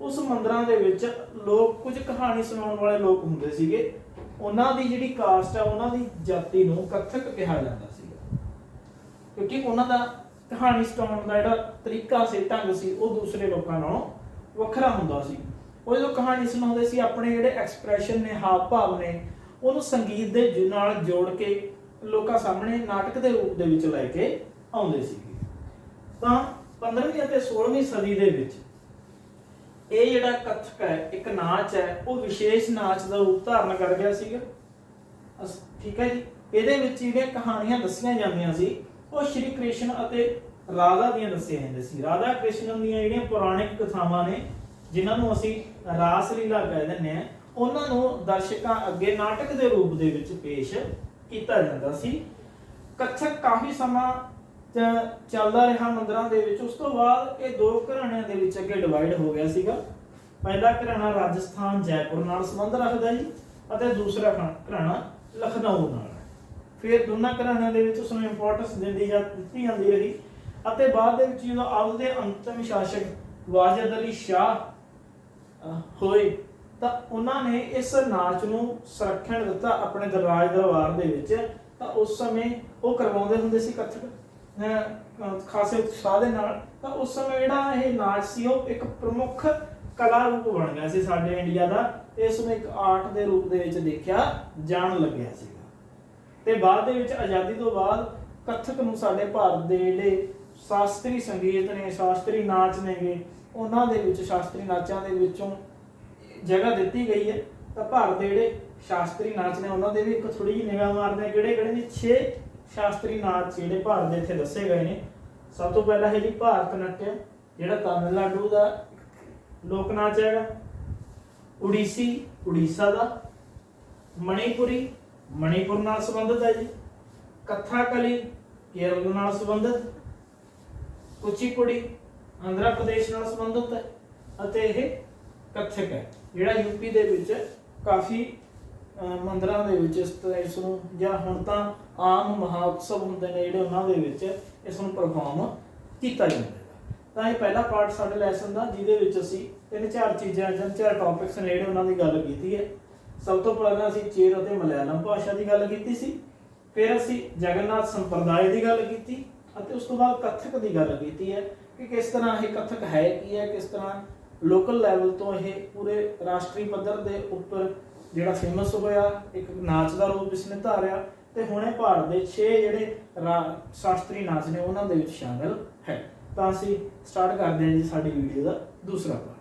ਉਸ ਮੰਦਿਰਾਂ ਦੇ ਵਿੱਚ ਲੋਕ ਕੁਝ ਕਹਾਣੀ ਸੁਣਾਉਣ ਵਾਲੇ ਲੋਕ ਹੁੰਦੇ ਸੀਗੇ। ਉਹਨਾਂ ਦੀ ਜਿਹੜੀ ਕਾਸਟ ਹੈ, ਉਹਨਾਂ ਦੀ ਜਾਤੀ ਨੂੰ ਕੱਥਕ ਕਿਹਾ ਜਾਂਦਾ ਸੀਗਾ ਕਿਉਂਕਿ ਉਹਨਾਂ ਦਾ ਕਹਾਣੀ ਸੁਣਾਉਣ ਦਾ ਜਿਹੜਾ ਤਰੀਕਾ ਸੀ, ਢੰਗ ਸੀ, ਉਹ ਦੂਸਰੇ ਲੋਕਾਂ ਨਾਲੋਂ ਵੱਖਰਾ ਹੁੰਦਾ ਸੀ। ਉਹ ਜਦੋਂ ਕਹਾਣੀ ਸੁਣਾਉਂਦੇ ਸੀ ਆਪਣੇ ਜਿਹੜੇ ਐਕਸਪ੍ਰੈਸ਼ਨ ਨੇ, ਹਾਵ ਭਾਵ ਨੇ, ਉਹਨੂੰ ਸੰਗੀਤ ਦੇ ਨਾਲ ਜੋੜ ਕੇ ਲੋਕਾਂ ਸਾਹਮਣੇ ਨਾਟਕ ਦੇ ਰੂਪ ਦੇ ਵਿੱਚ ਲੈ ਕੇ ਆਉਂਦੇ ਸੀਗੇ। ਤਾਂ 15ਵੀਂ ਅਤੇ 16ਵੀਂ ਸਦੀ ਦੇ ਵਿੱਚ ਇਹ ਜਿਹੜਾ ਕੱਥਕ ਹੈ, ਇੱਕ ਨਾਚ ਹੈ, ਉਹ ਵਿਸ਼ੇਸ਼ ਨਾਚ ਦਾ ਰੂਪ ਧਾਰਨ ਕਰ ਗਿਆ ਸੀਗਾ। ਠੀਕ ਹੈ ਜੀ। ਇਹਦੇ ਵਿੱਚ ਜਿਹੜੀਆਂ ਕਹਾਣੀਆਂ ਦੱਸੀਆਂ ਜਾਂਦੀਆਂ ਸੀ ਉਹ ਸ਼੍ਰੀ ਕ੍ਰਿਸ਼ਨ ਅਤੇ ਰਾਧਾ ਦੀਆਂ ਦੱਸੀਆਂ ਜਾਂਦੀਆਂ ਸੀ। ਰਾਧਾ ਕ੍ਰਿਸ਼ਨ ਦੀਆਂ ਜਿਹੜੀਆਂ ਪੁਰਾਣਿਕ ਕਥਾਵਾਂ ਨੇ ਜਿਨ੍ਹਾਂ ਨੂੰ ਅਸੀਂ ਰਾਸ ਲੀਲਾ ਕਹਿ ਦਿੰਦੇ ਹਾਂ, ਉਹਨਾਂ ਨੂੰ ਦਰਸ਼ਕਾਂ ਅੱਗੇ ਨਾਟਕ ਦੇ ਰੂਪ ਦੇ ਵਿੱਚ ਪੇਸ਼ ਕੀਤਾ ਜਾਂਦਾ ਸੀ। ਕੱਥਕ ਕਾਫੀ ਸਮਾਂ ਚੱਲਦਾ ਰਿਹਾ ਮੰਦਿਰਾਂ ਦੇ ਵਿੱਚ। ਉਸ ਤੋਂ ਬਾਅਦ ਇਹ ਦੋ ਘਰਾਣਿਆਂ ਦੇ ਵਿੱਚ ਅੱਗੇ ਡਿਵਾਈਡ ਹੋ ਗਿਆ ਸੀਗਾ। ਪਹਿਲਾ ਘਰਾਣਾ ਰਾਜਸਥਾਨ ਜੈਪੁਰ ਨਾਲ ਸੰਬੰਧ ਰੱਖਦਾ ਜੀ ਅਤੇ ਦੂਸਰਾ ਘਰਾਣਾ ਲਖਨਊ ਨਾਲ। ਫਿਰ ਦੋਨਾਂ ਘਰਾਣਿਆਂ ਦੇ ਵਿੱਚ ਉਸਨੂੰ ਇੰਪੋਰਟੈਂਸ ਦਿੱਤੀ ਜਾਂਦੀ ਰਹੀ ਅਤੇ ਬਾਅਦ ਦੇ ਵਿੱਚ ਜਦੋਂ ਆਪਸ ਦੇ ਅੰਤਮ ਸ਼ਾਸਕ ਵਾਜਿਦ ਅਲੀ ਸ਼ਾਹ ਹੋਏ ਤਾਂ ਉਹਨਾਂ ਨੇ ਇਸ ਨਾਚ ਨੂੰ ਸੰਰਖਣ ਦਿੱਤਾ ਆਪਣੇ ਦਰਬਾਰ ਦੇ ਵਿੱਚ। ਤਾਂ ਉਸ ਸਮੇਂ ਉਹ ਕਰਵਾਉਂਦੇ ਹੁੰਦੇ ਸੀ ਕੱਥਕ ਖਾਸੇ ਉਤਸ਼ਾਹ ਦੇ ਨਾਲ। ਤਾਂ ਉਸ ਸਮੇਂ ਜਿਹੜਾ ਇਹ ਨਾਚ ਸੀ ਉਹ ਇੱਕ ਪ੍ਰਮੁੱਖ ਕਲਾ ਰੂਪ ਬਣ ਗਿਆ ਸੀ ਸਾਡੇ ਇੰਡੀਆ ਦਾ। ਇਸ ਨੂੰ ਇੱਕ ਆਰਟ ਦੇ ਰੂਪ ਦੇ ਵਿੱਚ ਦੇਖਿਆ ਜਾਣ ਲੱਗਿਆ ਸੀਗਾ। ਤੇ ਬਾਅਦ ਦੇ ਵਿੱਚ ਆਜ਼ਾਦੀ ਤੋਂ ਬਾਅਦ ਕੱਥਕ ਨੂੰ ਸਾਡੇ ਭਾਰਤ ਦੇ ਜਿਹੜੇ ਸ਼ਾਸਤਰੀ ਸੰਗੀਤ ਨੇ, ਸ਼ਾਸਤਰੀ ਨਾਚ ਨੇਗੇ, ਉਹਨਾਂ ਦੇ ਵਿੱਚ ਸ਼ਾਸਤਰੀ ਨਾਚਾਂ ਦੇ ਵਿੱਚੋਂ ਜਗ੍ਹਾ ਦਿੱਤੀ ਗਈ ਹੈ। ਤਾਂ ਭਾਰਤ ਦੇ ਜਿਹੜੇ ਸ਼ਾਸਤਰੀ ਨਾਚ ਨੇ ਉਹਨਾਂ ਦੇ ਵੀ ਇੱਕ ਥੋੜੀ ਜਿਹੀ ਨਿਗਾਹ ਮਾਰਦੇ ਆ। ਕਿਹੜੇ ਨੇ 6 ਸ਼ਾਸਤਰੀ ਨਾਚ ਜਿਹੜੇ ਭਾਰਤ ਦੇ ਇੱਥੇ ਦੱਸੇ ਗਏ ਨੇ। ਸਭ ਤੋਂ ਪਹਿਲਾਂ ਹੈ ਜੀ ਭਾਰਤ ਨਾਟਯਮ, ਜਿਹੜਾ ਤਾਮਿਲਨਾਡੂ ਦਾ ਲੋਕ ਨਾਚ ਹੈਗਾ। ਉੜੀਸੀ, ਉੜੀਸਾ ਦਾ। ਮਣੀਪੁਰੀ, ਮਣੀਪੁਰ ਨਾਲ ਸੰਬੰਧਿਤ ਹੈ ਜੀ। ਕਥਾਕਲੀ, ਕੇਰਲ ਨਾਲ ਸੰਬੰਧਿਤ। ਕੁਚੀਪੁੜੀ, ਆਂਧਰਾ ਪ੍ਰਦੇਸ਼ ਨਾਲ ਸੰਬੰਧਿਤ ਹੈ। ਅਤੇ ਇਹ ਕੱਥਕ ਹੈ ਜਿਹੜਾ ਯੂਪੀ ਦੇ ਵਿੱਚ ਕਾਫੀ ਮੰਦਿਰਾਂ ਦੇ ਵਿੱਚ ਇਸ ਨੂੰ, ਜਾਂ ਹੁਣ ਤਾਂ ਆਮ ਮਹਾਉਤਸਵ ਹੁੰਦੇ ਨੇ ਜਿਹੜੇ, ਉਹਨਾਂ ਦੇ ਵਿੱਚ ਇਸ ਨੂੰ ਪਰਫਾਰਮ ਕੀਤਾ ਜਾਂਦਾ ਹੈ। ਤਾਂ ਇਹ ਪਹਿਲਾ ਪਾਰਟ ਸਾਡੇ ਲੈਸਨ ਦਾ, ਜਿਹਦੇ ਵਿੱਚ ਅਸੀਂ 3-4 ਚੀਜ਼ਾਂ ਜਾਂ 4 ਟੌਪਿਕਸ ਨੇ ਜਿਹੜੇ ਉਹਨਾਂ ਦੀ ਗੱਲ ਕੀਤੀ ਹੈ। ਸਭ ਤੋਂ ਪਹਿਲਾਂ ਅਸੀਂ ਚੇਰ ਅਤੇ ਮਲਿਆਲਮ ਭਾਸ਼ਾ ਦੀ ਗੱਲ ਕੀਤੀ ਸੀ। ਫਿਰ ਅਸੀਂ ਜਗਨਨਾਥ ਸੰਪਰਦਾਇ ਦੀ ਗੱਲ ਕੀਤੀ ਅਤੇ ਉਸ ਤੋਂ ਬਾਅਦ ਕੱਥਕ ਦੀ ਗੱਲ ਕੀਤੀ ਹੈ ਕਿ ਕਿਸ ਤਰ੍ਹਾਂ ਇਹ ਕੱਥਕ ਹੈ ਕੀ ਹੈ, ਕਿਸ ਤਰ੍ਹਾਂ ਲੋਕਲ ਲੈਵਲ ਤੋਂ ਇਹ ਪੂਰੇ ਰਾਸ਼ਟਰੀ ਪੱਧਰ ਦੇ ਉੱਪਰ ਜਿਹੜਾ ਫੇਮਸ ਹੋਇਆ, ਇੱਕ ਨਾਚ ਦਾ ਰੂਪ ਇਸਨੇ ਧਾਰਿਆ ਤੇ ਹੁਣੇ ਭਾਰਤ ਦੇ 6 ਜਿਹੜੇ ਸ਼ਾਸਤਰੀ ਨਾਚ ਨੇ ਉਹਨਾਂ ਦੇ ਵਿੱਚ ਸ਼ਾਮਿਲ ਹੈ। ਤਾਂ ਅਸੀਂ ਸਟਾਰਟ ਕਰਦੇ ਹਾਂ ਜੀ ਸਾਡੀ ਵੀਡੀਓ ਦਾ ਦੂਸਰਾ ਪਾਰਟ।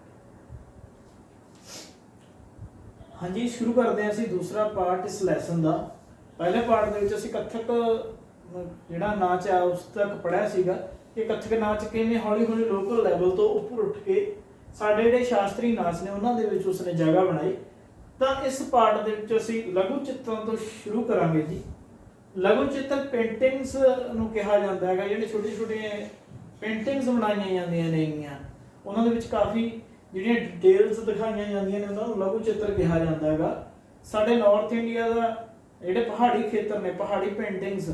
ਹਾਂਜੀ, ਸ਼ੁਰੂ ਕਰਦੇ ਹਾਂ ਅਸੀਂ ਦੂਸਰਾ ਪਾਰਟ ਇਸ ਲੈਸਨ ਦਾ। ਪਹਿਲੇ ਪਾਰਟ ਦੇ ਵਿੱਚ ਅਸੀਂ ਕੱਥਕ ਜਿਹੜਾ ਨਾਚ ਆ ਉਸ ਤੱਕ ਪੜ੍ਹਿਆ ਸੀਗਾ ਕਿ ਕੱਥਕ ਨਾਚ ਕਿਵੇਂ ਹੌਲੀ ਹੌਲੀ ਲੋਕਲ ਲੈਵਲ ਤੋਂ ਉੱਪਰ ਉੱਠ ਕੇ ਸਾਡੇ ਜਿਹੜੇ ਸ਼ਾਸਤਰੀ ਨਾਚ ਨੇ ਉਹਨਾਂ ਦੇ ਵਿੱਚ ਉਸਨੇ ਜਗ੍ਹਾ ਬਣਾਈ। ਤਾਂ ਇਸ ਪਾਰਟ ਦੇ ਵਿੱਚ ਅਸੀਂ ਲਘੂ ਚਿੱਤਰਾਂ ਤੋਂ ਸ਼ੁਰੂ ਕਰਾਂਗੇ ਜੀ। ਲਘੂ ਚਿੱਤਰ ਪੇਂਟਿੰਗਸ ਨੂੰ ਕਿਹਾ ਜਾਂਦਾ ਹੈਗਾ, ਜਿਹੜੇ ਛੋਟੇ ਛੋਟੇ ਪੇਂਟਿੰਗਸ ਬਣਾਈਆਂ ਜਾਂਦੀਆਂ ਨੇਗੀਆਂ, ਉਹਨਾਂ ਦੇ ਵਿੱਚ ਕਾਫੀ ਜਿਹੜੀਆਂ ਡਿਟੇਲਸ ਦਿਖਾਈਆਂ ਜਾਂਦੀਆਂ ਨੇ, ਉਹਨਾਂ ਨੂੰ ਲਘੂ ਚਿੱਤਰ ਕਿਹਾ ਜਾਂਦਾ ਹੈਗਾ। ਸਾਡੇ ਨਾਰਥ ਇੰਡੀਆ ਦਾ ਜਿਹੜੇ ਪਹਾੜੀ ਖੇਤਰ ਨੇ, ਪਹਾੜੀ ਪੇਂਟਿੰਗਸ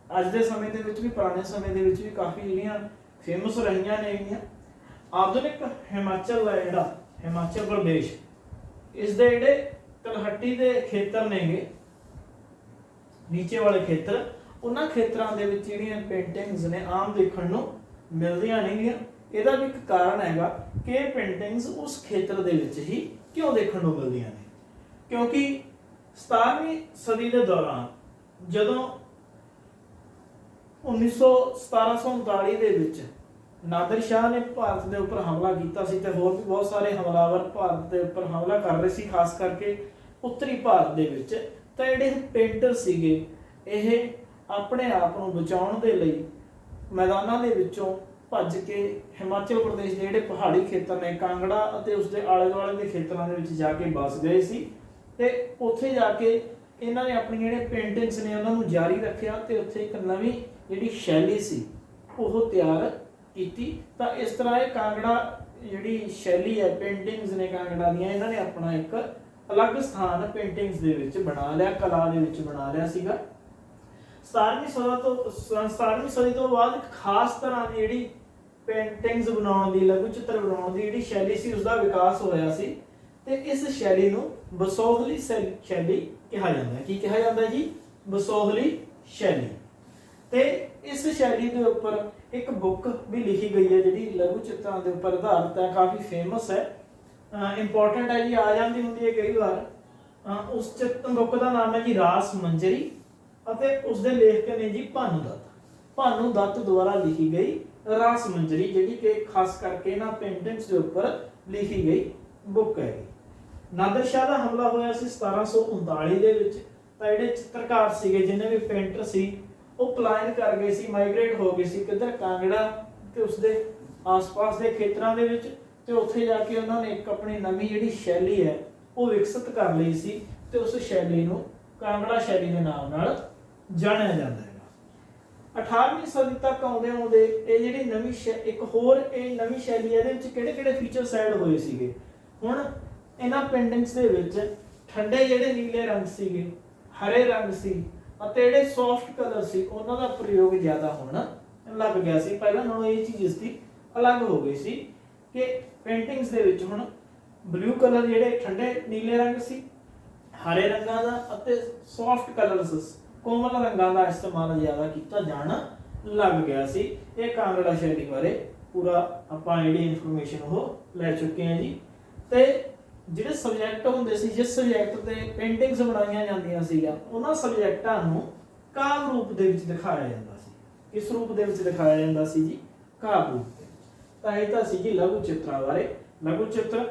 ਅੱਜ ਦੇ ਸਮੇਂ ਦੇ ਵਿੱਚ ਵੀ ਪੁਰਾਣੇ ਸਮੇਂ ਦੇ ਵਿੱਚ ਵੀ ਕਾਫੀ ਜਿਹੜੀਆਂ ਫੇਮਸ ਰਹੀਆਂ ਨੇ। ਆਧੁਨਿਕ ਹਿਮਾਚਲ ਹੈ ਜਿਹੜਾ ਹਿਮਾਚਲ ਪ੍ਰਦੇਸ਼, ਇਸ ਦੇ ਜਿਹੜੇ ਤਲਹੱਟੀ ਦੇ ਖੇਤਰ ਨੇਗੇ, ਨੀਚੇ ਵਾਲੇ ਖੇਤਰ, ਉਹਨਾਂ ਖੇਤਰਾਂ ਦੇ ਵਿੱਚ ਜਿਹੜੀਆਂ ਪੇਂਟਿੰਗਸ ਨੇ ਆਮ ਦੇਖਣ ਨੂੰ ਮਿਲਦੀਆਂ ਨੇਗੀਆਂ। ਇਹਦਾ ਵੀ ਇੱਕ ਕਾਰਨ ਹੈਗਾ ਕਿ ਇਹ ਪੇਂਟਿੰਗਸ ਉਸ ਖੇਤਰ ਦੇ ਵਿੱਚ ਹੀ ਕਿਉਂ ਦੇਖਣ ਨੂੰ ਮਿਲਦੀਆਂ ਨੇ, ਕਿਉਂਕਿ 17ਵੀਂ ਸਦੀ ਦੇ ਦੌਰਾਨ ਜਦੋਂ 1739 ਦੇ ਵਿੱਚ ਨਾਦਰ ਸ਼ਾਹ ਨੇ ਭਾਰਤ ਦੇ ਉੱਪਰ ਹਮਲਾ ਕੀਤਾ ਸੀ ਤੇ ਹੋਰ ਵੀ ਬਹੁਤ ਸਾਰੇ ਹਮਲਾਵਰ ਭਾਰਤ ਦੇ ਉੱਪਰ ਹਮਲਾ ਕਰ ਰਹੇ ਸੀ, ਖਾਸ ਕਰਕੇ ਉੱਤਰੀ ਭਾਰਤ ਦੇ ਵਿੱਚ। ਤਾਂ ਜਿਹੜੇ ਪੇਂਟਰ ਸੀਗੇ ਇਹ ਆਪਣੇ ਆਪ ਨੂੰ ਬਚਾਉਣ ਦੇ ਲਈ ਮੈਦਾਨਾਂ ਦੇ ਵਿੱਚੋਂ ਭੱਜ ਕੇ ਹਿਮਾਚਲ ਪ੍ਰਦੇਸ਼ ਦੇ ਜਿਹੜੇ ਪਹਾੜੀ ਖੇਤਰ ਨੇ, ਕਾਂਗੜਾ ਅਤੇ ਉਸਦੇ ਆਲੇ ਦੁਆਲੇ ਦੇ ਖੇਤਰਾਂ ਦੇ ਵਿੱਚ ਜਾ ਕੇ ਵਸ ਗਏ ਸੀ ਤੇ ਉੱਥੇ ਜਾ ਕੇ ਇਹਨਾਂ ਨੇ ਆਪਣੀਆਂ ਜਿਹੜੇ ਪੇਂਟਿੰਗਸ ਨੇ ਉਹਨਾਂ ਨੂੰ ਜਾਰੀ ਰੱਖਿਆ ਤੇ ਉੱਥੇ ਇੱਕ ਨਵੀਂ ਜਿਹੜੀ ਸ਼ੈਲੀ ਸੀ ਉਹ ਤਿਆਰ ਕੀਤੀ। ਤਾਂ ਇਸ ਤਰ੍ਹਾਂ ਇਹ ਕਾਂਗੜਾ ਜਿਹੜੀ ਸ਼ੈਲੀ ਹੈ, ਪੇਂਟਿੰਗਸ ਨੇ ਕਾਂਗੜਾ ਦੀਆਂ, ਇਹਨਾਂ ਨੇ ਆਪਣਾ ਇੱਕ ਅਲੱਗ ਸਥਾਨ ਪੇਂਟਿੰਗਸ ਦੇ ਵਿੱਚ ਬਣਾ ਲਿਆ, ਕਲਾ ਦੇ ਵਿੱਚ ਬਣਾ ਲਿਆ ਸੀਗਾ। 17ਵੀਂ ਸਦੀ ਤੋਂ ਬਾਅਦ ਇੱਕ ਖਾਸ ਤਰ੍ਹਾਂ ਦੀ ਜਿਹੜੀ ਪੇਂਟਿੰਗਸ ਬਣਾਉਣ ਦੀ, ਲਘੂ ਚਿੱਤਰ ਬਣਾਉਣ ਦੀ ਜਿਹੜੀ ਸ਼ੈਲੀ ਸੀ ਉਸਦਾ ਵਿਕਾਸ ਹੋਇਆ ਸੀ ਤੇ ਇਸ ਸ਼ੈਲੀ ਨੂੰ ਬਸੋਹਲੀ ਸ਼ੈਲੀ ਕਿਹਾ ਜਾਂਦਾ ਹੈ। ਕੀ ਕਿਹਾ ਜਾਂਦਾ ਜੀ? ਬਸੋਹਲੀ ਸ਼ੈਲੀ। ਤੇ ਇਸ ਸ਼ੈਲੀ ਦੇ ਉੱਪਰ ਇੱਕ ਬੁੱਕ ਵੀ ਲਿਖੀ ਗਈ ਹੈ ਜਿਹੜੀ ਲਘੂ ਚਿੱਤਰਾਂ ਦੇ ਉੱਪਰ ਆਧਾਰਿਤ ਹੈ, ਕਾਫੀ ਫੇਮਸ ਹੈ, ਇੰਪੋਰਟੈਂਟ ਹੈ ਜੀ, ਆ ਜਾਂਦੀ ਹੁੰਦੀ ਹੈ ਕਈ ਵਾਰ। ਉਸ ਬੁੱਕ ਦਾ ਨਾਮ ਹੈ ਜੀ ਰਾਸ ਮੰਜਰੀ ਅਤੇ ਉਸਦੇ ਲੇਖਕ ਨੇ ਜੀ ਭਾਨੂ ਦੱਤ। ਭਾਨੂ ਦੱਤ ਦੁਆਰਾ ਲਿਖੀ ਗਈ ਰਾਸ ਮੰਜਰੀ, ਜਿਹੜੀ ਕਿ ਖਾਸ ਕਰਕੇ ਇਹਨਾਂ ਪੇਂਟਿੰਗਸ ਦੇ ਉੱਪਰ ਲਿਖੀ ਗਈ ਬੁੱਕ ਹੈ। ਨਾਦਰ ਸ਼ਾਹ ਦਾ ਹਮਲਾ ਹੋਇਆ ਸੀ 1739 ਦੇ ਵਿੱਚ। ਤਾਂ ਜਿਹੜੇ ਚਿੱਤਰਕਾਰ ਸੀਗੇ, ਜਿੰਨੇ ਵੀ ਪੇਂਟਰ ਸੀ, ਉਹ ਪਲਾਇਨ ਕਰ ਗਏ ਸੀ, ਮਾਈਗ੍ਰੇਟ ਹੋ ਗਏ ਸੀ ਕਿੱਧਰ? ਕਾਂਗੜਾ ਤੇ ਉਸਦੇ ਆਸ-ਪਾਸ ਦੇ ਖੇਤਰਾਂ ਦੇ ਵਿੱਚ। ਤੇ ਉੱਥੇ ਜਾ ਕੇ ਉਹਨਾਂ ਨੇ ਇੱਕ ਆਪਣੀ ਨਵੀਂ ਜਿਹੜੀ ਸ਼ੈਲੀ ਹੈ ਉਹ ਵਿਕਸਿਤ ਕਰ ਲਈ ਸੀ ਤੇ ਉਸ ਸ਼ੈਲੀ ਨੂੰ ਕਾਂਗੜਾ ਸ਼ੈਲੀ ਦੇ ਨਾਮ ਨਾਲ ਜਾਣਿਆ ਜਾਂਦਾ ਹੈ। 18ਵੀਂ ਸਦੀ ਤੱਕ ਆਉਂਦੇ ਇਹ ਜਿਹੜੀ ਨਵੀਂ ਇੱਕ ਹੋਰ ਇਹ ਨਵੀਂ ਸ਼ੈਲੀ, ਇਹਦੇ ਵਿੱਚ ਕਿਹੜੇ ਫੀਚਰਸ ਐਡ ਹੋਏ ਸੀਗੇ? ਹੁਣ ਇਹਨਾਂ ਪੇਂਟਿੰਗਸ ਦੇ ਵਿੱਚ ਠੰਡੇ ਜਿਹੜੇ ਨੀਲੇ ਰੰਗ ਸੀਗੇ, ਹਰੇ ਰੰਗ ਸੀ ਅਤੇ ਜਿਹੜੇ ਸੌਫਟ ਕਲਰ ਸੀ ਉਹਨਾਂ ਦਾ ਪ੍ਰਯੋਗ ਜ਼ਿਆਦਾ ਹੋਣਾ ਲੱਗ ਗਿਆ ਸੀ। ਪਹਿਲਾਂ ਨਾਲੋਂ ਇਹ ਚੀਜ਼ ਇਸ ਦੀ ਅਲੱਗ ਹੋ ਗਈ ਸੀ ਕਿ ਪੇਂਟਿੰਗਸ ਦੇ ਵਿੱਚ ਹੁਣ ਬਲੂ ਕਲਰ, ਜਿਹੜੇ ਠੰਡੇ ਨੀਲੇ ਰੰਗ ਸੀ, ਹਰੇ ਰੰਗਾਂ ਦਾ ਅਤੇ ਸੌਫਟ ਕਲਰਸ, ਕੋਮਲ ਰੰਗਾਂ ਦਾ ਇਸਤੇਮਾਲ ਜ਼ਿਆਦਾ ਕੀਤਾ ਜਾਣਾ ਲੱਗ ਗਿਆ ਸੀ। ਇਹ ਕਾਂਗੜਾ ਸ਼ੈਲੀ ਬਾਰੇ ਪੂਰਾ ਆਪਾਂ ਜਿਹੜੀ ਇਨਫੋਰਮੇਸ਼ਨ ਉਹ ਲੈ ਚੁੱਕੇ ਹਾਂ ਜੀ। ਤੇ ਜਿਹੜੇ ਸਬਜੈਕਟ ਹੁੰਦੇ ਸੀ, ਜਿਸ ਸਬਜੈਕਟ ਤੇ ਪੇਂਟਿੰਗਸ ਬਣਾਈਆਂ ਜਾਂਦੀਆਂ ਸੀਗੀਆਂ, ਉਹਨਾਂ ਸਬਜੈਕਟਾਂ ਨੂੰ ਕਾਵਿ ਰੂਪ ਦੇ ਵਿੱਚ ਦਿਖਾਇਆ ਜਾਂਦਾ ਸੀ। ਕਿਸ ਰੂਪ ਦੇ ਵਿੱਚ ਦਿਖਾਇਆ ਜਾਂਦਾ ਸੀ ਜੀ? ਕਾਵਿ ਰੂਪ ਦੇ। ਤਾਂ ਇਹ ਤਾਂ ਸੀ ਜੀ ਲਘੂ ਚਿੱਤਰਾਂ ਬਾਰੇ। ਲਘੂ ਚਿੱਤਰ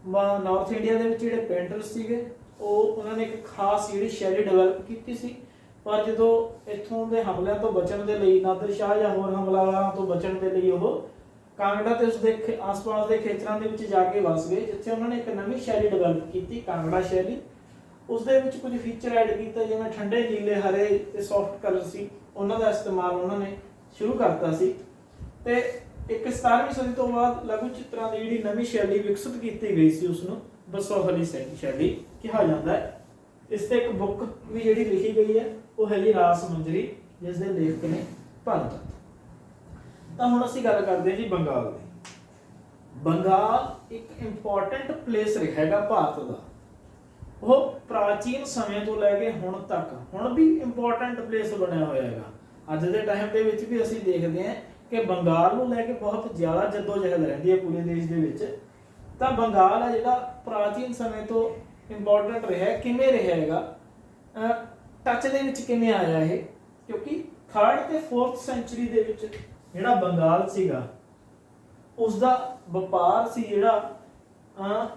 ਨਾਰਥ ਇੰਡੀਆ ਦੇ ਵਿੱਚ ਜਿਹੜੇ ਪੇਂਟਰ ਸੀਗੇ ਉਹਨਾਂ ਨੇ ਇੱਕ ਖਾਸ ਜਿਹੜੀ ਸ਼ੈਲੀ ਡਿਵੈਲਪ ਕੀਤੀ ਸੀ। ਪਰ ਜਦੋਂ ਇੱਥੋਂ ਦੇ ਹਮਲਿਆਂ ਤੋਂ ਬਚਣ ਦੇ ਲਈ, ਨਾਦਰ ਸ਼ਾਹ ਜਾਂ ਹੋਰ ਹਮਲਾਵਰਾਂ ਤੋਂ ਬਚਣ ਦੇ ਲਈ ਉਹ ਕਾਂਗੜਾ ਤੇ ਉਸਦੇ ਆਸ-ਪਾਸ ਦੇ ਖੇਤਰਾਂ ਦੇ ਵਿੱਚ ਜਾ ਕੇ ਵਸ ਗਏ, ਜਿੱਥੇ ਉਹਨਾਂ ਨੇ ਇੱਕ ਨਵੀਂ ਸ਼ੈਲੀ ਡਿਵੈਲਪ ਕੀਤੀ, ਕਾਂਗੜਾ ਸ਼ੈਲੀ। ਉਸਦੇ ਵਿੱਚ ਕੁਝ ਫੀਚਰ ਐਡ ਕੀਤਾ, ਜਿਵੇਂ ਠੰਡੇ ਨੀਲੇ, ਹਰੇ ਤੇ ਸੌਫਟ ਕਲਰ ਸੀ, ਉਹਨਾਂ ਦਾ ਇਸਤੇਮਾਲ ਉਹਨਾਂ ਨੇ ਸ਼ੁਰੂ ਕਰਤਾ ਸੀ। ਤੇ ਇੱਕ 17ਵੀਂ ਸਦੀ ਤੋਂ ਬਾਅਦ ਲਘੂ ਚਿੱਤਰਾਂ ਦੀ ਜਿਹੜੀ ਨਵੀਂ ਸ਼ੈਲੀ ਵਿਕਸਿਤ ਕੀਤੀ ਗਈ ਸੀ ਉਸ ਨੂੰ ਬਸੋਹਲੀ ਸ਼ੈਲੀ ਕਿਹਾ ਜਾਂਦਾ ਹੈ। ਇਸ ਤੇ ਇੱਕ ਬੁੱਕ ਵੀ ਜਿਹੜੀ ਲਿਖੀ ਗਈ ਹੈ ਉਹ ਹੈ ਜੀ ਰਾਸ ਮੰਜਰੀ, ਜਿਸ ਦੇ ਲੇਖਕ ਨੇ ਭਾਨੂ ਦੱਤ। ਤਾਂ ਹੁਣ ਅਸੀਂ ਗੱਲ ਕਰਦੇ ਹਾਂ ਜੀ ਬੰਗਾਲ ਦੀ। ਬੰਗਾਲ ਇੱਕ ਇੰਪੋਰਟੈਂਟ ਪਲੇਸ ਰਿਹਾ ਹੈਗਾ ਭਾਰਤ ਦਾ। ਉਹ ਪ੍ਰਾਚੀਨ ਸਮੇਂ ਤੋਂ ਲੈ ਕੇ ਹੁਣ ਤੱਕ ਹੁਣ ਵੀ ਇੰਪੋਰਟੈਂਟ ਪਲੇਸ ਬਣਿਆ ਹੋਇਆ ਹੈਗਾ। ਅੱਜ ਦੇ ਟਾਈਮ ਦੇ ਵਿੱਚ ਵੀ ਅਸੀਂ ਦੇਖਦੇ ਹਾਂ ਕਿ ਬੰਗਾਲ ਨੂੰ ਲੈ ਕੇ ਬਹੁਤ ਜ਼ਿਆਦਾ ਜੱਦੋ-ਜਹਿਦ ਰਹਿੰਦੀ ਹੈ ਪੂਰੇ ਦੇਸ਼ ਦੇ ਵਿੱਚ। ਤਾਂ ਬੰਗਾਲ ਹੈ ਜਿਹੜਾ ਪ੍ਰਾਚੀਨ ਸਮੇਂ ਤੋਂ ਇੰਪੋਰਟੈਂਟ ਰਿਹਾ। ਕਿਵੇਂ ਰਿਹਾ ਹੈਗਾ? ਟੱਚ ਦੇ ਵਿੱਚ ਕਿਵੇਂ ਆਇਆ ਇਹ? ਕਿਉਂਕਿ 3rd ਤੇ 4th ਸੈਂਚੁਰੀ ਦੇ ਵਿੱਚ ਜਿਹੜਾ ਬੰਗਾਲ ਸੀਗਾ ਉਸਦਾ ਵਪਾਰ ਸੀ ਜਿਹੜਾ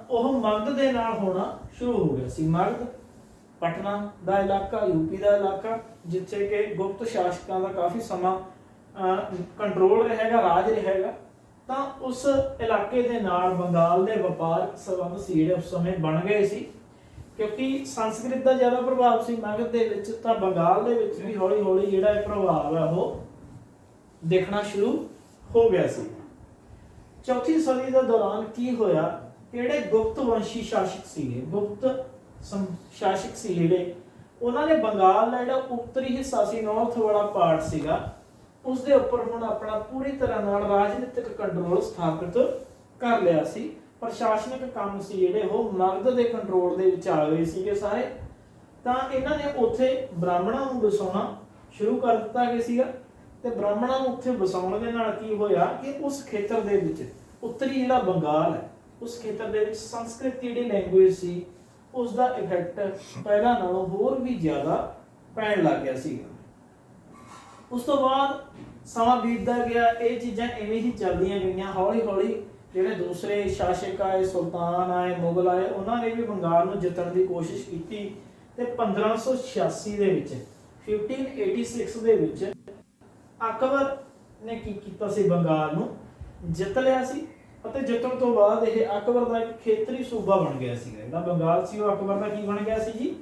ਉਹ ਮਗਧ ਦੇ ਨਾਲ ਹੋਣਾ ਸ਼ੁਰੂ ਹੋ ਗਿਆ ਸੀ। ਮਗਧ ਪਟਨਾ ਦਾ ਇਲਾਕਾ, ਯੂਪੀ ਦਾ ਇਲਾਕਾ, ਜਿੱਥੇ ਕਿ ਗੁਪਤ ਸ਼ਾਸਕਾਂ ਦਾ ਕਾਫੀ ਸਮਾਂ ਕੰਟਰੋਲ ਰਹੇਗਾ, ਰਾਜ ਰਹੇਗਾ। ਤਾਂ ਉਸ ਇਲਾਕੇ ਦੇ ਨਾਲ ਬੰਗਾਲ ਦੇ ਵਪਾਰਕ ਸੰਬੰਧ ਸੀ ਜਿਹੜੇ ਉਸ ਸਮੇਂ ਬਣ ਗਏ ਸੀ। ਕਿਉਂਕਿ ਸੰਸਕ੍ਰਿਤ ਦਾ ਜ਼ਿਆਦਾ ਪ੍ਰਭਾਵ ਸੀ ਮਗਧ ਦੇ ਵਿੱਚ, ਤਾਂ ਬੰਗਾਲ ਦੇ ਵਿੱਚ ਵੀ ਹੌਲੀ ਹੌਲੀ ਜਿਹੜਾ ਇਹ ਪ੍ਰਭਾਵ ਹੈ ਉਹ ਦੇਖਣਾ ਸ਼ੁਰੂ ਹੋ ਗਿਆ ਸੀ। 4ਥੀ ਸਦੀ ਦੇ ਦੌਰਾਨ ਕੀ ਹੋਇਆ? ਕਿਹੜੇ ਗੁਪਤ ਵੰਸ਼ੀ ਸ਼ਾਸਕ ਸੀਗੇ, ਗੁਪਤ ਸ਼ਾਸਕ ਸੀ ਜਿਹੜੇ ਉਹਨਾਂ ਨੇ ਬੰਗਾਲ ਦਾ ਜਿਹੜਾ ਉੱਤਰੀ ਹਿੱਸਾ ਸੀ, ਨਾਰਥ ਵਾਲਾ ਪਾਰਟ ਸੀਗਾ, ਉਸ ਦੇ ਉੱਪਰ ਹੁਣ ਆਪਣਾ ਪੂਰੀ ਤਰ੍ਹਾਂ ਨਾਲ ਰਾਜਨੀਤਿਕ ਕੰਟਰੋਲ ਸਥਾਪਿਤ ਕਰ ਲਿਆ ਸੀ। ਪ੍ਰਸ਼ਾਸਨਿਕ ਕੰਮ ਸੀ ਜਿਹੜੇ ਉਹ ਮਗਧ ਦੇ ਕੰਟਰੋਲ ਦੇ ਵਿੱਚ ਆ ਗਏ ਸੀਗੇ ਸਾਰੇ। ਤਾਂ ਇਹਨਾਂ ਨੇ ਉੱਥੇ ਬ੍ਰਾਹਮਣਾਂ ਨੂੰ ਵਸਾਉਣਾ ਸ਼ੁਰੂ ਕਰ ਦਿੱਤਾ ਗਿਆ ਸੀਗਾ, ਤੇ ਬ੍ਰਾਹਮਣਾਂ ਨੂੰ ਉੱਥੇ ਵਸਾਉਣ ਦੇ ਨਾਲ ਕੀ ਹੋਇਆ ਕਿ ਉਸ ਖੇਤਰ ਦੇ ਵਿੱਚ ਉੱਤਰੀ ਜਿਹੜਾ ਬੰਗਾਲ ਹੈ ਉਸ ਖੇਤਰ ਦੇ ਵਿੱਚ ਸੰਸਕ੍ਰਿਤ ਜਿਹੜੀ ਲੈਂਗੁਏਜ ਸੀ ਉਸ ਦਾ ਇਫੈਕਟ ਪਹਿਲਾਂ ਨਾਲੋਂ ਹੋਰ ਵੀ ਜ਼ਿਆਦਾ ਪੈਣ ਲੱਗ ਗਿਆ ਸੀਗਾ। ਉਸ ਤੋਂ ਬਾਅਦ ਸਮਾਂ ਬੀਤਦਾ ਗਿਆ, ਇਹ ਚੀਜ਼ਾਂ ਐਵੇਂ ਹੀ ਚੱਲਦੀਆਂ ਗਈਆਂ। ਹੌਲੀ ਹੌਲੀ ਜਿਹੜੇ ਦੂਸਰੇ ਸ਼ਾਸਕ ਆਏ, ਸੁਲਤਾਨ ਆਏ, ਮੁਗਲ ਆਏ, ਉਹਨਾਂ ਨੇ ਵੀ ਬੰਗਾਲ ਨੂੰ ਜਿੱਤਣ ਦੀ ਕੋਸ਼ਿਸ਼ ਕੀਤੀ ਤੇ 1586 ਦੇ ਵਿੱਚ 1586 ਦੇ ਵਿੱਚ ਅਕਬਰ ਨੇ ਕੀ ਕੀਤਾ ਸੀ, ਬੰਗਾਲ ਨੂੰ ਜਿੱਤ ਲਿਆ ਸੀ। ਅਤੇ ਜਿੱਤਣ ਤੋਂ ਬਾਅਦ ਇਹ ਅਕਬਰ ਦਾ ਇੱਕ ਖੇਤਰੀ ਸੂਬਾ ਬਣ ਗਿਆ ਸੀ। ਜਿਹੜਾ ਬੰਗਾਲ ਸੀ ਉਹ ਅਕਬਰ ਦਾ ਕੀ ਬਣ ਗਿਆ ਸੀ ਜੀ,